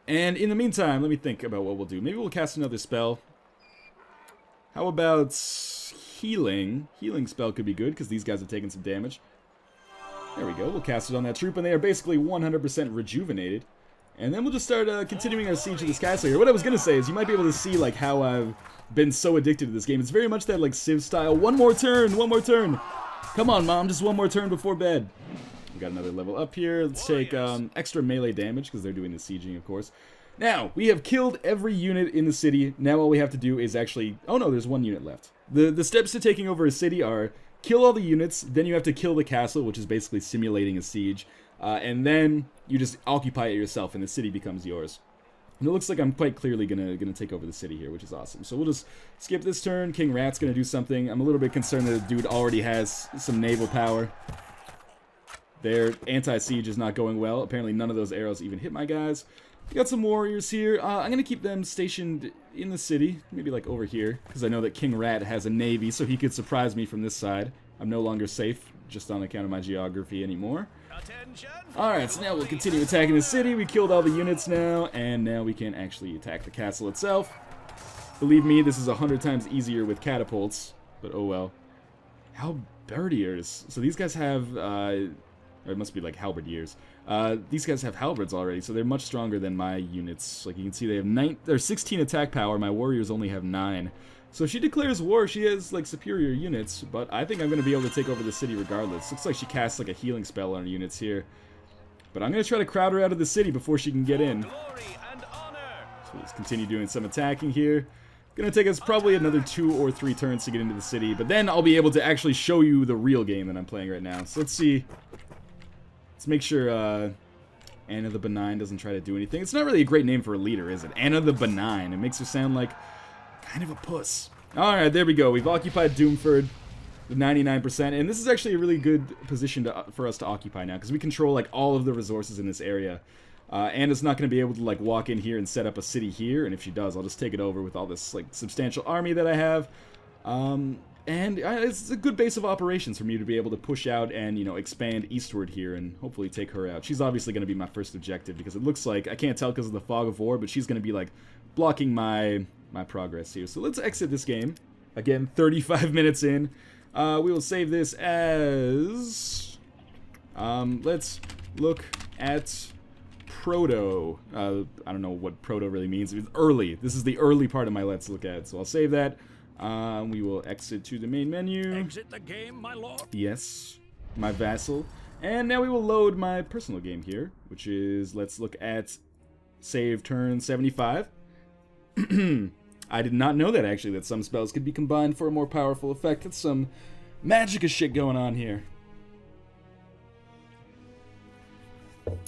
And in the meantime, let me think about what we'll do. Maybe we'll cast another spell. How about healing? Healing spell could be good because these guys are taking some damage. There we go. We'll cast it on that troop, and they are basically 100% rejuvenated. And then we'll just start continuing our siege of this castle here. What I was going to say is you might be able to see like how I've been so addicted to this game. It's very much that like Civ style. One more turn, one more turn. Come on, Mom, just one more turn before bed. We got another level up here. Let's take extra melee damage because they're doing the sieging, of course. Now, we have killed every unit in the city. Now all we have to do is actually... Oh no, there's one unit left. The steps to taking over a city are kill all the units, then you have to kill the castle, which is basically simulating a siege. And then you just occupy it yourself, and the city becomes yours. And it looks like I'm quite clearly gonna take over the city here, which is awesome. So we'll just skip this turn. King Rat's gonna do something. I'm a little bit concerned that the dude already has some naval power. Their anti-siege is not going well. Apparently none of those arrows even hit my guys. We got some warriors here. I'm gonna keep them stationed in the city, maybe like over here, because I know that King Rat has a navy, so he could surprise me from this side. I'm no longer safe just on account of my geography anymore. Alright, so now we'll continue attacking the city. We killed all the units now, and now we can actually attack the castle itself. Believe me, this is 100 times easier with catapults, but oh well. Halberdiers. So these guys have, or it must be like halberdiers. These guys have halberds already, so they're much stronger than my units. Like you can see, they have 16 attack power. My warriors only have 9. So if she declares war, she has, like, superior units, but I think I'm going to be able to take over the city regardless. Looks like she casts, like, a healing spell on her units here. But I'm going to try to crowd her out of the city before she can get in. So let's continue doing some attacking here. Going to take us probably another 2 or 3 turns to get into the city, but then I'll be able to actually show you the real game that I'm playing right now. So let's see. Let's make sure Anna the Benign doesn't try to do anything. It's not really a great name for a leader, is it? Anna the Benign. It makes her sound like kind of a puss. Alright, there we go. We've occupied Doomford with 99%, and this is actually a really good position for us to occupy now, because we control like all of the resources in this area. Anna's not going to be able to like walk in here and set up a city here, and if she does, I'll just take it over with all this like substantial army that I have. And it's a good base of operations for me to be able to push out and, you know, expand eastward here and hopefully take her out. She's obviously going to be my first objective because it looks like, I can't tell because of the fog of war, but she's going to be like blocking my progress here. So let's exit this game. Again, 35 minutes in. We will save this as... let's look at Proto. I don't know what Proto really means. It's early. This is the early part of my let's look at. So I'll save that. We will exit to the main menu. Exit the game, my lord. Yes, my vassal. And now we will load my personal game here, which is, let's look at save turn 75. I did not know that, actually, that some spells could be combined for a more powerful effect. That's some magica shit going on here.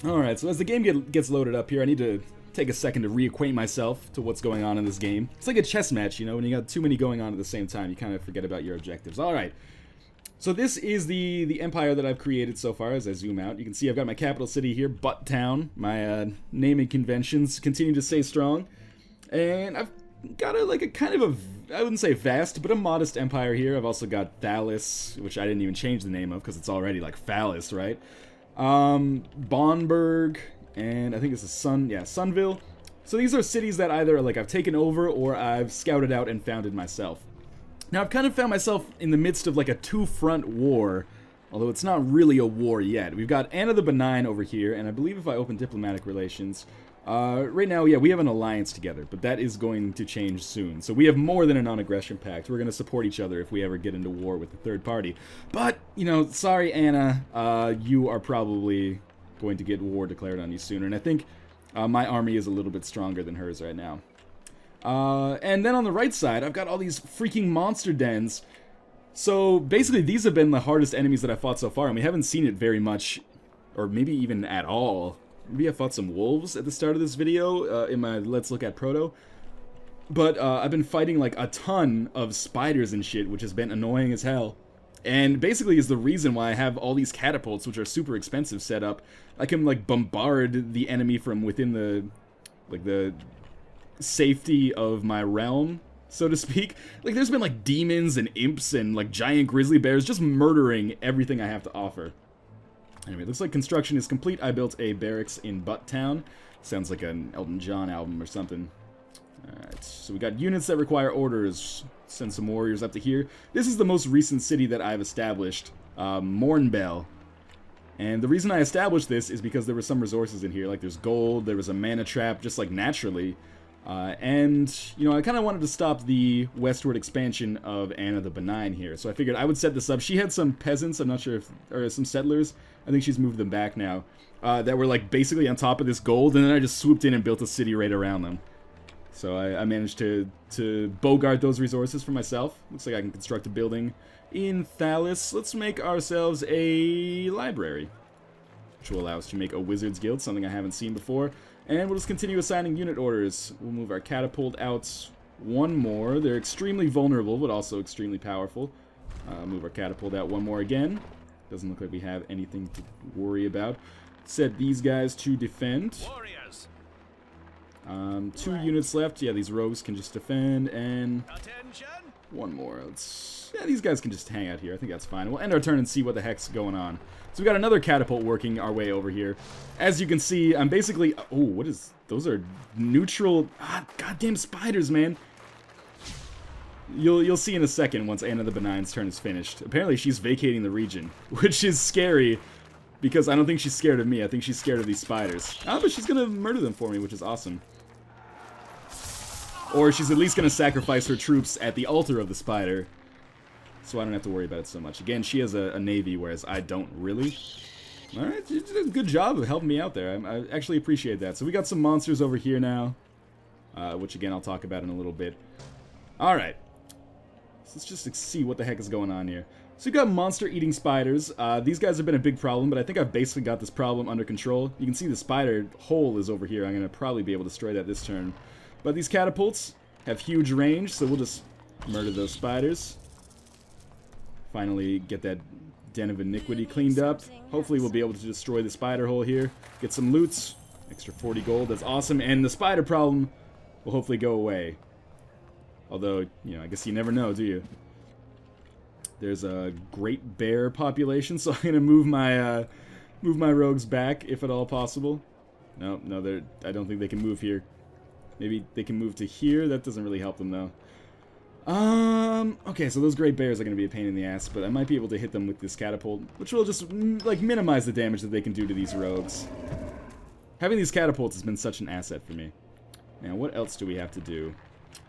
Alright, so as the game gets loaded up here, I need to take a second to reacquaint myself to what's going on in this game. It's like a chess match, you know, when you got too many going on at the same time, you kind of forget about your objectives. Alright, so this is the empire that I've created so far. As I zoom out, you can see I've got my capital city here, Butt Town. My naming conventions continue to stay strong. And I've got a kind of a, I wouldn't say vast, but a modest empire here. I've also got Thalys, which I didn't even change the name of because it's already like Phallus, right? Bonberg, and I think it's Sunville. So these are cities that either like I've taken over or I've scouted out and founded myself. Now I've kind of found myself in the midst of like a two-front war, although it's not really a war yet. We've got Anna the Benign over here, and I believe if I open diplomatic relations, right now, yeah, we have an alliance together, but that is going to change soon. So we have more than a non-aggression pact. We're going to support each other if we ever get into war with a third party. But, you know, sorry, Anna, you are probably going to get war declared on you sooner. And I think my army is a little bit stronger than hers right now. And then on the right side, I've got all these freaking monster dens. So basically, these have been the hardest enemies that I've fought so far, and we haven't seen it very much, or maybe even at all. Maybe I fought some wolves at the start of this video in my Let's Look at Proto. But I've been fighting like a ton of spiders and shit, which has been annoying as hell. And basically is the reason why I have all these catapults, which are super expensive, set up. I can like bombard the enemy from within the safety of my realm, so to speak. Like there's been like demons and imps and like giant grizzly bears just murdering everything I have to offer. Anyway, it looks like construction is complete. I built a barracks in Butt Town. Sounds like an Elton John album or something. Alright, so we got units that require orders. Send some warriors up to here. This is the most recent city that I've established, Mornbell. And the reason I established this is because there were some resources in here. Like there's gold, there was a mana trap, just like naturally. And, you know, I kind of wanted to stop the westward expansion of Anna the Benign here. So I figured I would set this up. She had some peasants, I'm not sure if, or some settlers. I think she's moved them back now. That were like basically on top of this gold, and then I just swooped in and built a city right around them. So I managed to bogart those resources for myself. Looks like I can construct a building in Thalys. Let's make ourselves a library, which will allow us to make a wizard's guild, something I haven't seen before. And we'll just continue assigning unit orders. We'll move our catapult out one more. They're extremely vulnerable, but also extremely powerful. Move our catapult out one more again. Doesn't look like we have anything to worry about. Set these guys to defend. Warriors. 2 units left. Yeah, these rogues can just defend, and Attention. one more. Yeah, these guys can just hang out here. I think that's fine. We'll end our turn and see what the heck's going on. So we got another catapult working our way over here. As you can see, I'm basically... Oh, what is... Those are neutral... Ah, goddamn spiders, man. You'll see in a second once Anna the Benign's turn is finished. Apparently she's vacating the region, which is scary, because I don't think she's scared of me. I think she's scared of these spiders. Ah, but she's gonna murder them for me, which is awesome. Or she's at least gonna sacrifice her troops at the altar of the spider, so I don't have to worry about it so much. Again, she has a navy, whereas I don't really. Alright, you did a good job of helping me out there. I actually appreciate that. So we got some monsters over here now, which again I'll talk about in a little bit. Alright, so let's just see what the heck is going on here. So we've got monster-eating spiders. These guys have been a big problem, but I think I've basically got this problem under control. You can see the spider hole is over here. I'm going to probably be able to destroy that this turn. But these catapults have huge range, so we'll just murder those spiders. Finally get that den of iniquity cleaned up. Hopefully we'll be able to destroy the spider hole here. Get some loots. Extra 40 gold, that's awesome. And the spider problem will hopefully go away. Although, you know, I guess you never know, do you? There's a great bear population, so I'm gonna move my rogues back if at all possible. No, I don't think they can move here. Maybe they can move to here. That doesn't really help them though. Okay, so those great bears are gonna be a pain in the ass, but I might be able to hit them with this catapult, which will just like minimize the damage that they can do to these rogues. Having these catapults has been such an asset for me. Now, what else do we have to do?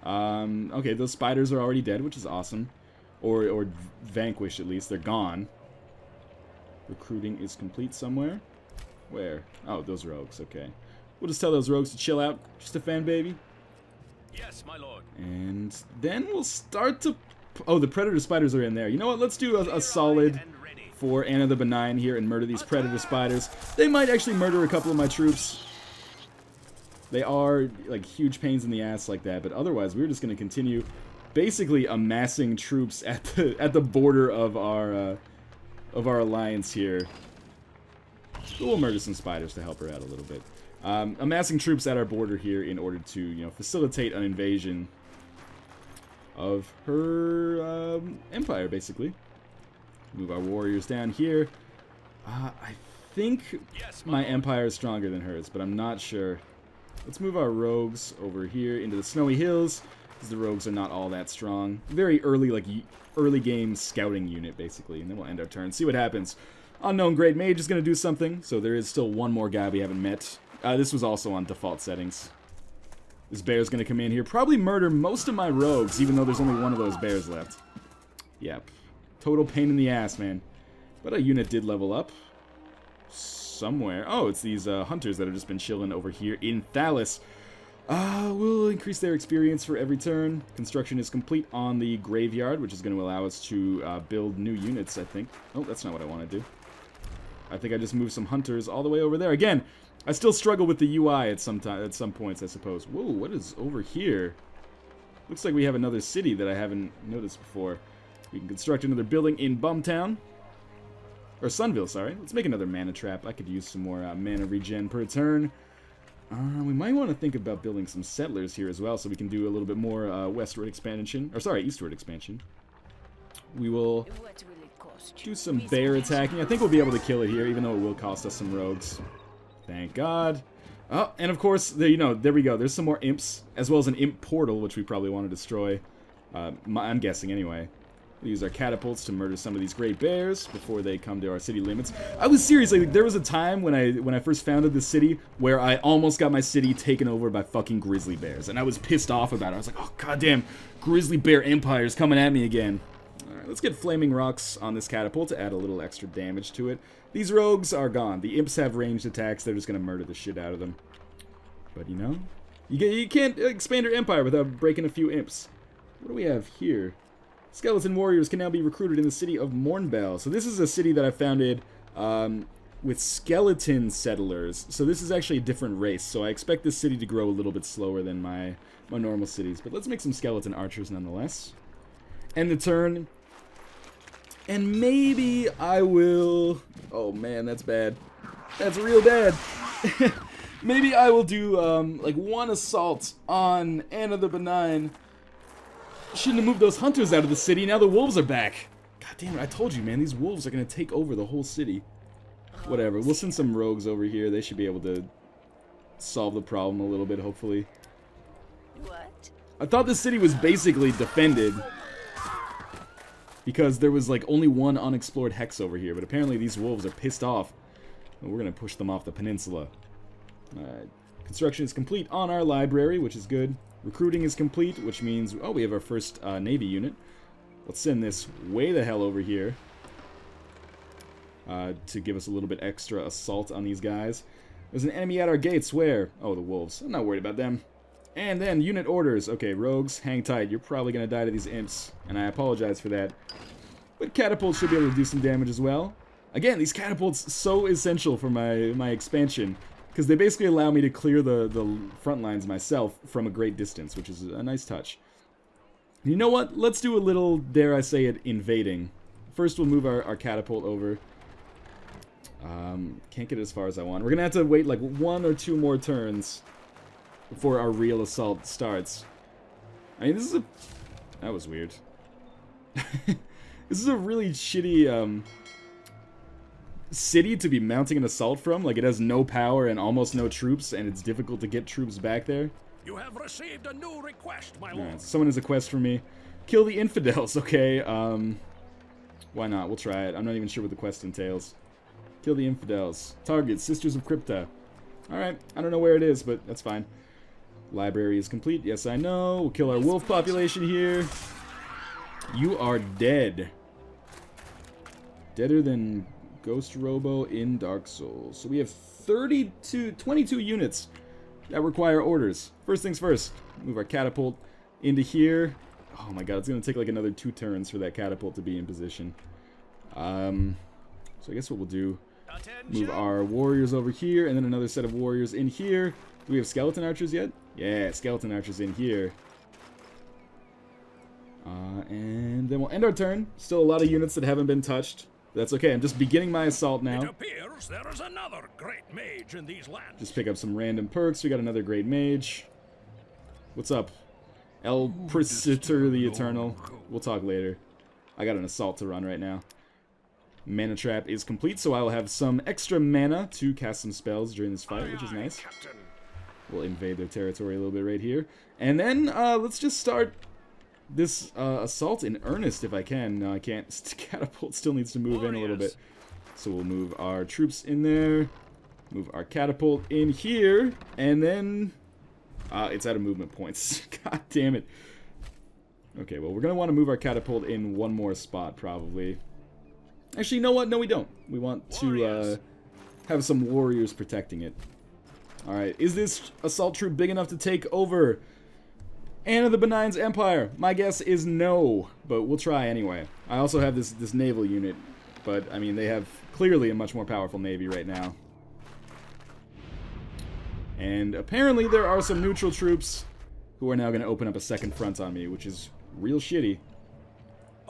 Okay, those spiders are already dead, which is awesome. Or vanquished, at least. They're gone. Recruiting is complete somewhere. Where? Oh, those rogues. Okay. We'll just tell those rogues to chill out. Just a fan, baby. Yes, my lord. And then we'll start to... Oh, the predator spiders are in there. You know what? Let's do a solid for Anna the Benign here and murder these predator spiders. They might actually murder a couple of my troops. They are like huge pains in the ass like that, but otherwise we're just going to continue basically amassing troops at the border of our alliance here. We'll murder some spiders to help her out a little bit. Amassing troops at our border here in order to, you know, facilitate an invasion of her empire, basically. Move our warriors down here. I think my empire is stronger than hers, but I'm not sure. Let's move our rogues over here into the snowy hills, because the rogues are not all that strong. Very early, like, early game scouting unit, basically, and then we'll end our turn. See what happens. Unknown Great Mage is going to do something, so there is still one more guy we haven't met. This was also on default settings. This bear's going to come in here, probably murder most of my rogues, even though there's only one of those bears left. Yep. Total pain in the ass, man. But a unit did level up. Somewhere. Oh, it's these hunters that have just been chilling over here in Thalas. We'll increase their experience for every turn. Construction is complete on the graveyard, which is going to allow us to build new units, I think. Oh, that's not what I want to do. I think I just moved some hunters all the way over there. Again, I still struggle with the UI at some points, I suppose. Whoa, what is over here? Looks like we have another city that I haven't noticed before. We can construct another building in Bumtown. Or Sunville, sorry. Let's make another mana trap. I could use some more mana regen per turn. We might want to think about building some settlers here as well, so we can do a little bit more westward expansion. Or sorry, eastward expansion. We will do some bear attacking. I think we'll be able to kill it here, even though it will cost us some rogues. Thank God. Oh, and of course, there, you know, there we go. There's some more imps, as well as an imp portal, which we probably want to destroy. I'm guessing anyway. We'll use our catapults to murder some of these great bears before they come to our city limits. I was seriously, there was a time when I first founded this city where I almost got my city taken over by fucking grizzly bears, and I was pissed off about it. I was like, oh goddamn, grizzly bear empire's coming at me again. Alright, let's get flaming rocks on this catapult to add a little extra damage to it. These rogues are gone. The imps have ranged attacks. They're just gonna murder the shit out of them. But you know, you can't expand your empire without breaking a few imps. What do we have here? Skeleton warriors can now be recruited in the city of Mournbell. So this is a city that I founded with skeleton settlers. So this is actually a different race. So I expect this city to grow a little bit slower than my normal cities. But let's make some skeleton archers nonetheless. End the turn. And maybe I will... Oh man, that's bad. That's real bad. Maybe I will do like one assault on Anna the Benign. Shouldn't have moved those hunters out of the city. Now the wolves are back. God damn it, I told you, man. These wolves are going to take over the whole city. Whatever. We'll send some rogues over here. They should be able to solve the problem a little bit, hopefully. What? I thought this city was basically defended because there was like only one unexplored hex over here. But apparently these wolves are pissed off. And we're going to push them off the peninsula. Alright. Construction is complete on our library, which is good. Recruiting is complete, which means, oh, we have our first Navy unit. Let's send this way the hell over here to give us a little bit extra assault on these guys. There's an enemy at our gates. Where? Oh, the wolves. I'm not worried about them. And then unit orders. Okay, rogues, hang tight. You're probably going to die to these imps, and I apologize for that. But catapults should be able to do some damage as well. Again, these catapults so essential for my expansion. Because they basically allow me to clear the front lines myself from a great distance, which is a nice touch. You know what? Let's do a little, dare I say it, invading. First we'll move our catapult over. Can't get as far as I want. We're going to have to wait like 1 or 2 more turns before our real assault starts. I mean, this is a... That was weird. This is a really shitty... city to be mounting an assault from. Like, it has no power and almost no troops, and it's difficult to get troops back there. You have received a new request, my lord. Alright, someone has a quest for me. Kill the infidels, okay. Why not? We'll try it. I'm not even sure what the quest entails. Kill the infidels. Target, Sisters of Crypta. Alright, I don't know where it is, but that's fine. Library is complete. Yes, I know. We'll kill our wolf population here. You are dead. Deader than... Ghost Robo in Dark Souls. So we have 22 units that require orders. First things first, move our catapult into here. Oh my god, it's going to take like another 2 turns for that catapult to be in position. So I guess what we'll do, move our warriors over here, and then another set of warriors in here. Do we have skeleton archers yet? Yeah, skeleton archers in here. And then we'll end our turn. Still a lot of units that haven't been touched. That's okay, I'm just beginning my assault now. It appears there is another great mage in these lands. Just pick up some random perks. We got another great mage. What's up? El Precitor the Eternal. We'll talk later. I got an assault to run right now. Mana trap is complete, so I will have some extra mana to cast some spells during this fight, which is nice. We'll invade their territory a little bit right here. And then, let's just start this assault in earnest if I can. No, I can't. Catapult still needs to move in a little bit. So we'll move our troops in there. Move our catapult in here. And then... it's out of movement points. God damn it. Okay, well, we're going to want to move our catapult in one more spot, probably. Actually, you know what? No, we don't. We want to have some warriors protecting it. Alright, is this assault troop big enough to take over Anne of the Benign's empire? My guess is no, but we'll try anyway. I also have this naval unit, but, I mean, they have clearly a much more powerful navy right now. And apparently there are some neutral troops who are now going to open up a second front on me, which is real shitty.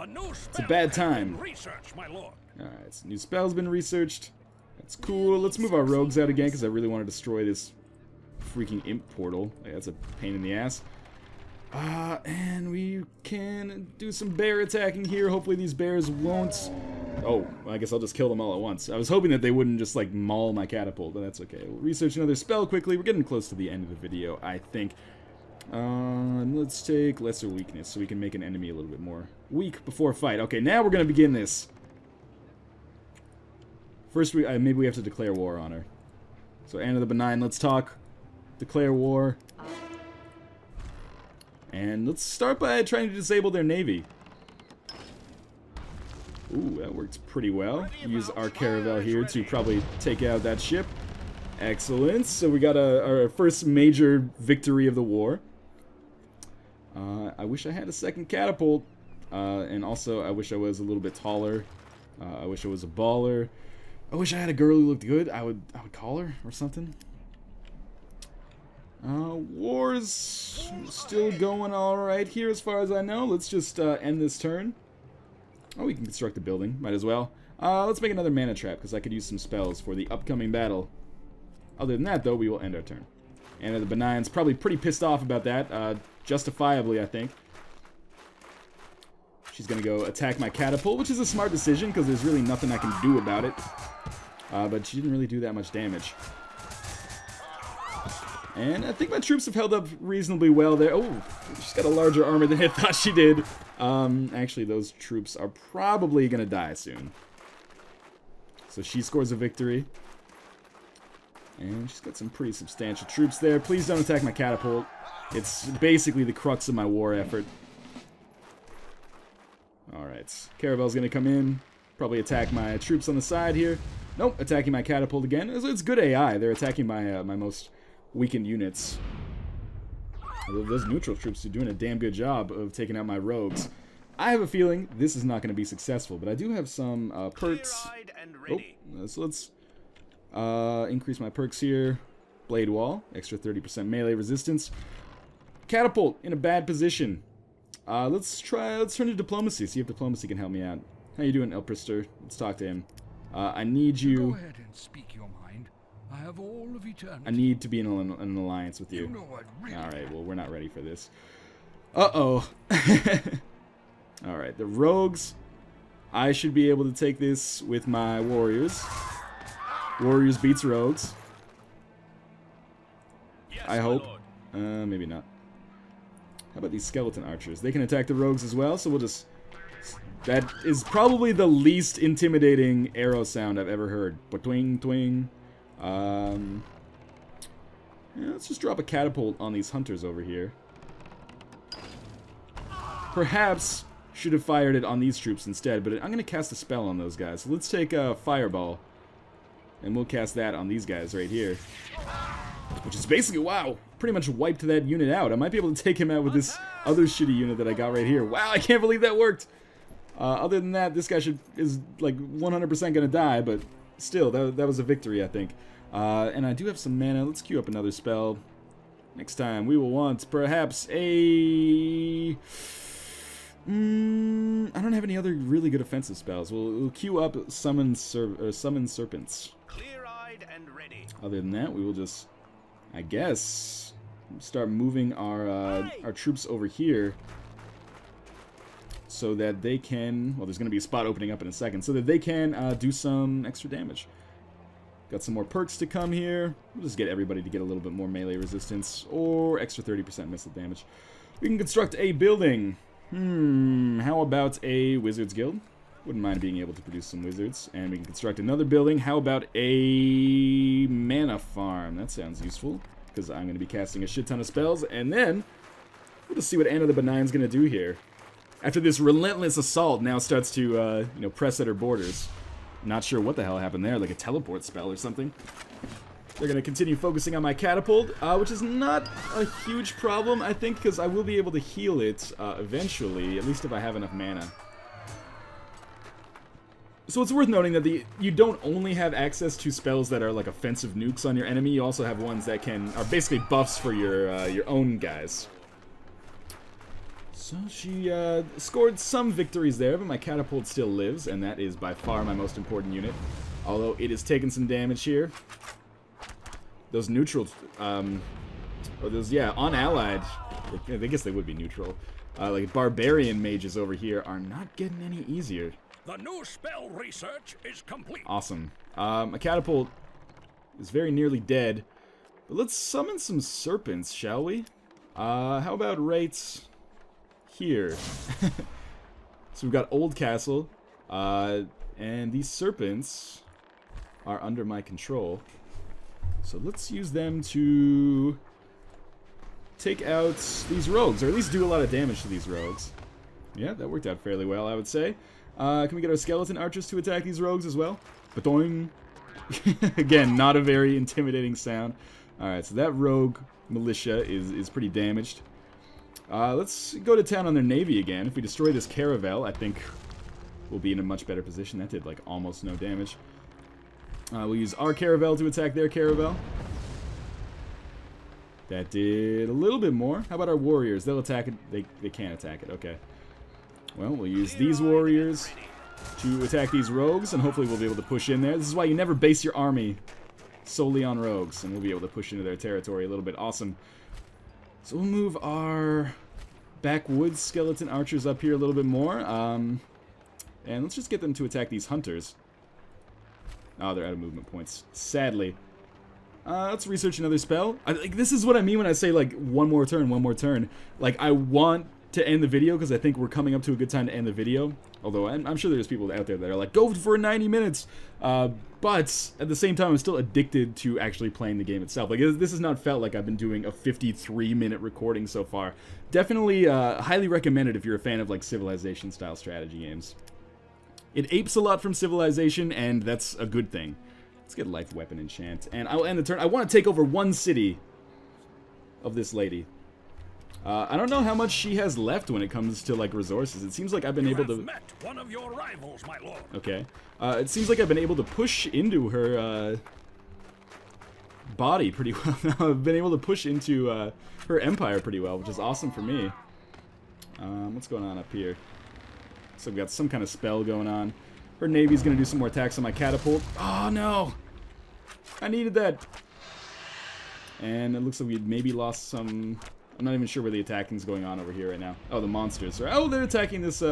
It's a bad time. Alright, so new spell's been researched. That's cool. Let's move our rogues out again, because I really want to destroy this freaking imp portal. Like, that's a pain in the ass. And we can do some bear attacking here. Hopefully these bears won't... Oh, well, I guess I'll just kill them all at once. I was hoping that they wouldn't just, like, maul my catapult, but that's okay. We'll research another spell quickly. We're getting close to the end of the video, I think. Let's take Lesser Weakness, so we can make an enemy a little bit more weak before fight. Okay, now we're going to begin this. First, maybe we have to declare war on her. So, Anne of the Benign, let's talk. Declare war. And let's start by trying to disable their navy. Ooh, that worked pretty well. Use our caravel here to probably take out that ship. Excellent. So we got our first major victory of the war. I wish I had a second catapult. And also, I wish I was a little bit taller. I wish I was a baller. I wish I had a girl who looked good. I would call her or something. War's still going alright here as far as I know. Let's just end this turn. Oh, we can construct a building. Might as well. Let's make another mana trap, because I could use some spells for the upcoming battle. Other than that, though, we will end our turn. Anne of the Benign's probably pretty pissed off about that. Justifiably, I think. She's going to go attack my catapult, which is a smart decision, because there's really nothing I can do about it. But she didn't really do that much damage. And I think my troops have held up reasonably well there. Oh, she's got a larger armor than I thought she did. Actually, those troops are probably going to die soon. So she scores a victory. And she's got some pretty substantial troops there. Please don't attack my catapult. It's basically the crux of my war effort. Alright, Caravel's going to come in. Probably attack my troops on the side here. Nope, attacking my catapult again. It's good AI. They're attacking my my most weakened units. Although those neutral troops are doing a damn good job of taking out my rogues. I have a feeling this is not going to be successful, but I do have some perks. Oh, so let's increase my perks here. Blade Wall, extra 30% melee resistance. Catapult in a bad position. Let's turn to diplomacy, see if diplomacy can help me out. How you doing, Elprister? Let's talk to him. I need you... Go ahead and speak your mind. I have all of eternity. I need to be in an alliance with you. You know what really Alright, well, we're not ready for this. Uh-oh. Alright, the rogues. I should be able to take this with my warriors. Warriors beats rogues. Yes, I hope. my lord. Maybe not. How about these skeleton archers? They can attack the rogues as well, so we'll just... That is probably the least intimidating arrow sound I've ever heard. Twing, twing. Yeah, let's just drop a catapult on these hunters over here. Perhaps should have fired it on these troops instead, but I'm going to cast a spell on those guys. So let's take a fireball, and we'll cast that on these guys right here. Which is basically, wow, pretty much wiped that unit out. I might be able to take him out with this other shitty unit that I got right here. Wow, I can't believe that worked. Other than that, this guy is like 100% gonna die, but still, that was a victory, I think. And I do have some mana. Let's queue up another spell. Next time, we will want perhaps a... I don't have any other really good offensive spells. We'll queue up Summon Serpents. Clear-eyed and ready. Other than that, we will just, I guess, start moving our troops over here so that they can... Well, there's going to be a spot opening up in a second, so that they can do some extra damage. Got some more perks to come here. We'll just get everybody to get a little bit more melee resistance or extra 30% missile damage. We can construct a building. How about a Wizards Guild? Wouldn't mind being able to produce some wizards. And we can construct another building. How about a mana farm? That sounds useful, because I'm going to be casting a shit ton of spells. And then, we'll just see what Anna the Benign's going to do here. After this relentless assault now starts to, you know, press at her borders. Not sure what the hell happened there, like a teleport spell or something. They're going to continue focusing on my catapult, which is not a huge problem, I think, because I will be able to heal it eventually, at least if I have enough mana. So it's worth noting that you don't only have access to spells that are like offensive nukes on your enemy, you also have ones that are basically buffs for your own guys. So she scored some victories there, but my catapult still lives, and that is by far my most important unit. Although it has taken some damage here. Those neutral, unallied, I guess they would be neutral, like barbarian mages over here are not getting any easier. The new spell research is complete. Awesome. My catapult is very nearly dead, but let's summon some serpents, shall we? How about right here? So we've got Old Castle, and these serpents are under my control. So let's use them to take out these rogues, or at least do a lot of damage to these rogues. Yeah, that worked out fairly well, I would say. Can we get our skeleton archers to attack these rogues as well? Ba-doing. Again, not a very intimidating sound. Alright, so that rogue militia is pretty damaged. Let's go to town on their navy again. If we destroy this caravel, I think we'll be in a much better position. That did, like, almost no damage. We'll use our caravel to attack their caravel. That did a little bit more. How about our warriors? They'll attack it. They can't attack it. Okay. Well, we'll use these warriors to attack these rogues, and hopefully we'll be able to push in there. This is why you never base your army solely on rogues, and we'll be able to push into their territory a little bit. Awesome. So we'll move our backwoods skeleton archers up here a little bit more. And let's just get them to attack these hunters. Oh, they're out of movement points, sadly. Let's research another spell. Like, this is what I mean when I say, like, one more turn. Like, I want to end the video because I think we're coming up to a good time to end the video. Although, I'm sure there's people out there that are like, go for 90 minutes. But, at the same time, I'm still addicted to actually playing the game itself. Like, this has not felt like I've been doing a 53-minute recording so far. Definitely, highly recommended if you're a fan of, like, Civilization-style strategy games. It apes a lot from Civilization, and that's a good thing. Let's get Life Weapon Enchant, and I'll end the turn. I want to take over one city of this lady. I don't know how much she has left when it comes to, like, resources. It seems like I've been able to... met one of your rivals, my lord. Okay. It seems like I've been able to push into her, body pretty well now. I've been able to push into, her empire pretty well, which is awesome for me. What's going on up here? So we've got some kind of spell going on. Her navy's gonna do some more attacks on my catapult. Oh, no! I needed that! And it looks like we maybe lost some... I'm not even sure where the attacking's going on over here right now. Oh, the monsters. Oh, they're attacking this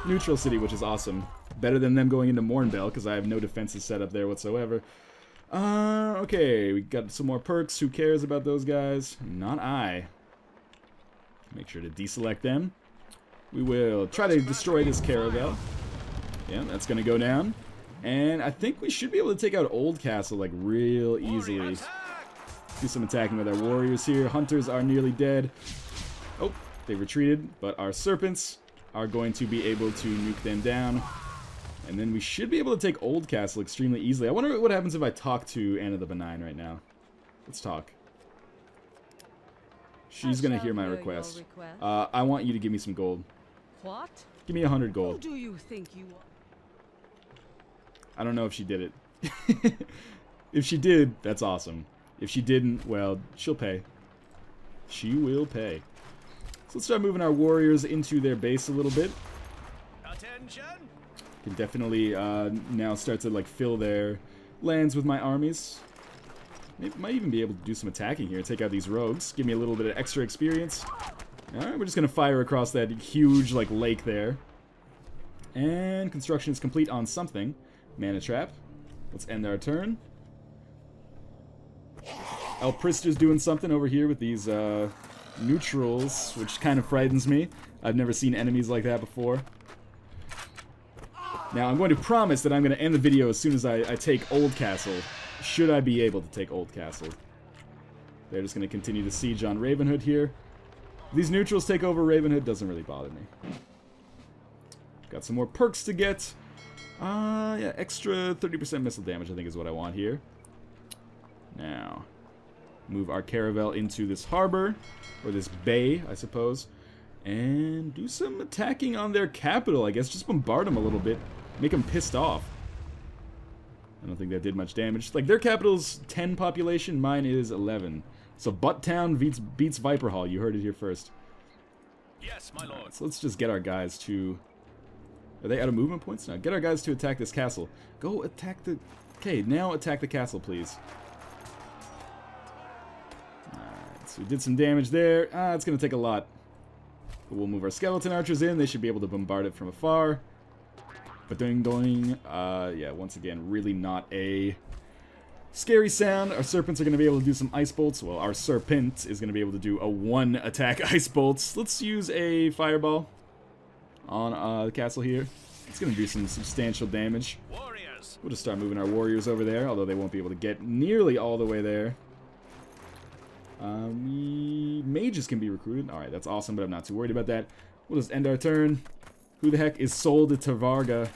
neutral city, which is awesome. Better than them going into Mornbell, because I have no defenses set up there whatsoever. Okay, we got some more perks. Who cares about those guys? Not I. Make sure to deselect them. We will try to destroy this caravel. Yeah, that's gonna go down. And I think we should be able to take out Old Castle, like, real easily. Do some attacking with our warriors here. Hunters are nearly dead. Oh, they retreated, but our serpents are going to be able to nuke them down. And then we should be able to take Old Castle extremely easily. I wonder what happens if I talk to Anna the Benign right now. Let's talk. She's gonna hear my request. I want you to give me some gold. What? Give me 100 Who gold. do you think you are? I don't know if she did it. If she did, that's awesome. If she didn't, well, she'll pay. She will pay. So let's start moving our warriors into their base a little bit. Attention! Can definitely now start to like fill their lands with my armies. Might even be able to do some attacking here. Take out these rogues. Give me a little bit of extra experience. Alright, we're just gonna fire across that huge like lake there. And construction is complete on something. Mana trap. Let's end our turn. El Prister's doing something over here with these neutrals, which kind of frightens me. I've never seen enemies like that before. Now, I'm going to promise that I'm going to end the video as soon as I take Old Castle, should I be able to take Old Castle. They're just going to continue to siege on Ravenhood here. If these neutrals take over Ravenhood, doesn't really bother me. Got some more perks to get. Yeah, extra 30% missile damage, I think is what I want here. Now, move our caravel into this harbor, or this bay, I suppose, and do some attacking on their capital, I guess. Just bombard them a little bit, make them pissed off. I don't think that did much damage. Like, their capital's 10 population, mine is 11. So Butttown beats Viper Hall, you heard it here first. Yes, my lord. So let's just get our guys to... Are they out of movement points now? Get our guys to attack this castle. Go attack the... Okay, now attack the castle, please. Alright, so we did some damage there. It's going to take a lot. But we'll move our skeleton archers in. They should be able to bombard it from afar. But doing, yeah, once again, really not a scary sound. Our serpents are going to be able to do some ice bolts. Well, our serpent is going to be able to do a 1-attack ice bolts. Let's use a fireball on the castle here. It's going to do some substantial damage. Warriors. We'll just start moving our warriors over there, although they won't be able to get nearly all the way there. Mages can be recruited. Alright, that's awesome, but I'm not too worried about that. We'll just end our turn. Who the heck is Sol de Tavarga?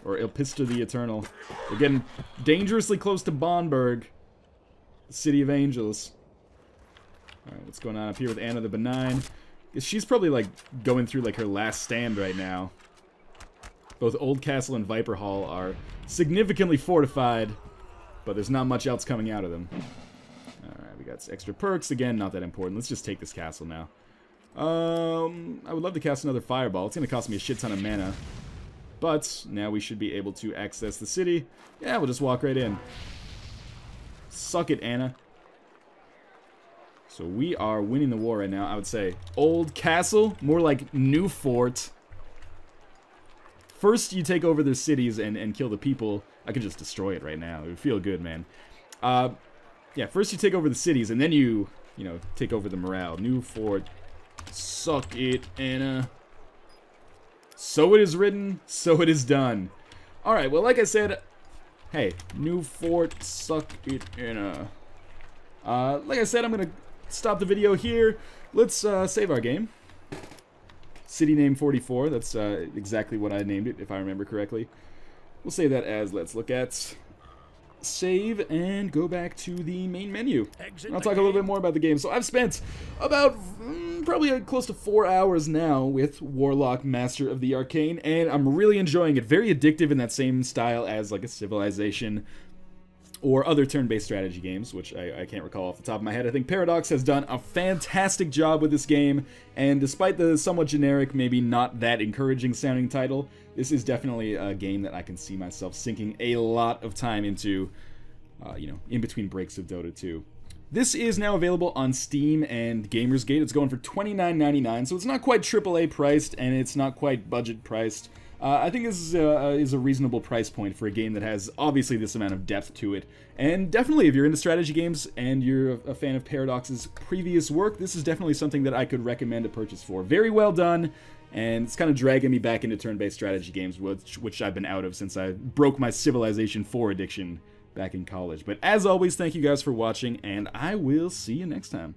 Or Ilpister the Eternal? We're getting dangerously close to Bonberg, the City of Angels. Alright, what's going on up here with Anna the Benign? She's probably, like, going through, like, her last stand right now. Both Old Castle and Viper Hall are significantly fortified, but there's not much else coming out of them. Alright, we got extra perks. Again, not that important. Let's just take this castle now. I would love to cast another fireball. It's going to cost me a shit ton of mana. But now we should be able to access the city. Yeah, we'll just walk right in. Suck it, Anna. So we are winning the war right now, I would say. Old Castle, more like New Fort. First, you take over their cities and kill the people. I could just destroy it right now. It would feel good, man. Yeah, first you take over the cities, and then you know, take over the morale. New Fort. Suck it, Anna. So it is written, so it is done. Alright, well, like I said, hey, New Fort, suck it, Anna. Like I said, I'm gonna stop the video here. Let's save our game. City name 44, that's exactly what I named it, if I remember correctly. We'll save that as, let's look at save and go back to the main menu. And I'll talk a little bit more about the game. So I've spent about probably close to 4 hours now with Warlock, Master of the Arcane, and I'm really enjoying it. Very addictive in that same style as like a Civilization or other turn-based strategy games, which I can't recall off the top of my head. I think Paradox has done a fantastic job with this game, and despite the somewhat generic, maybe not that encouraging sounding title, this is definitely a game that I can see myself sinking a lot of time into, you know, in between breaks of Dota 2. This is now available on Steam and Gamersgate. It's going for $29.99, so it's not quite AAA priced, and it's not quite budget priced. I think this is a reasonable price point for a game that has obviously this amount of depth to it. And definitely, if you're into strategy games and you're a fan of Paradox's previous work, this is definitely something that I could recommend a purchase for. Very well done, and it's kind of dragging me back into turn-based strategy games, which I've been out of since I broke my Civilization 4 addiction back in college. But as always, thank you guys for watching, and I will see you next time.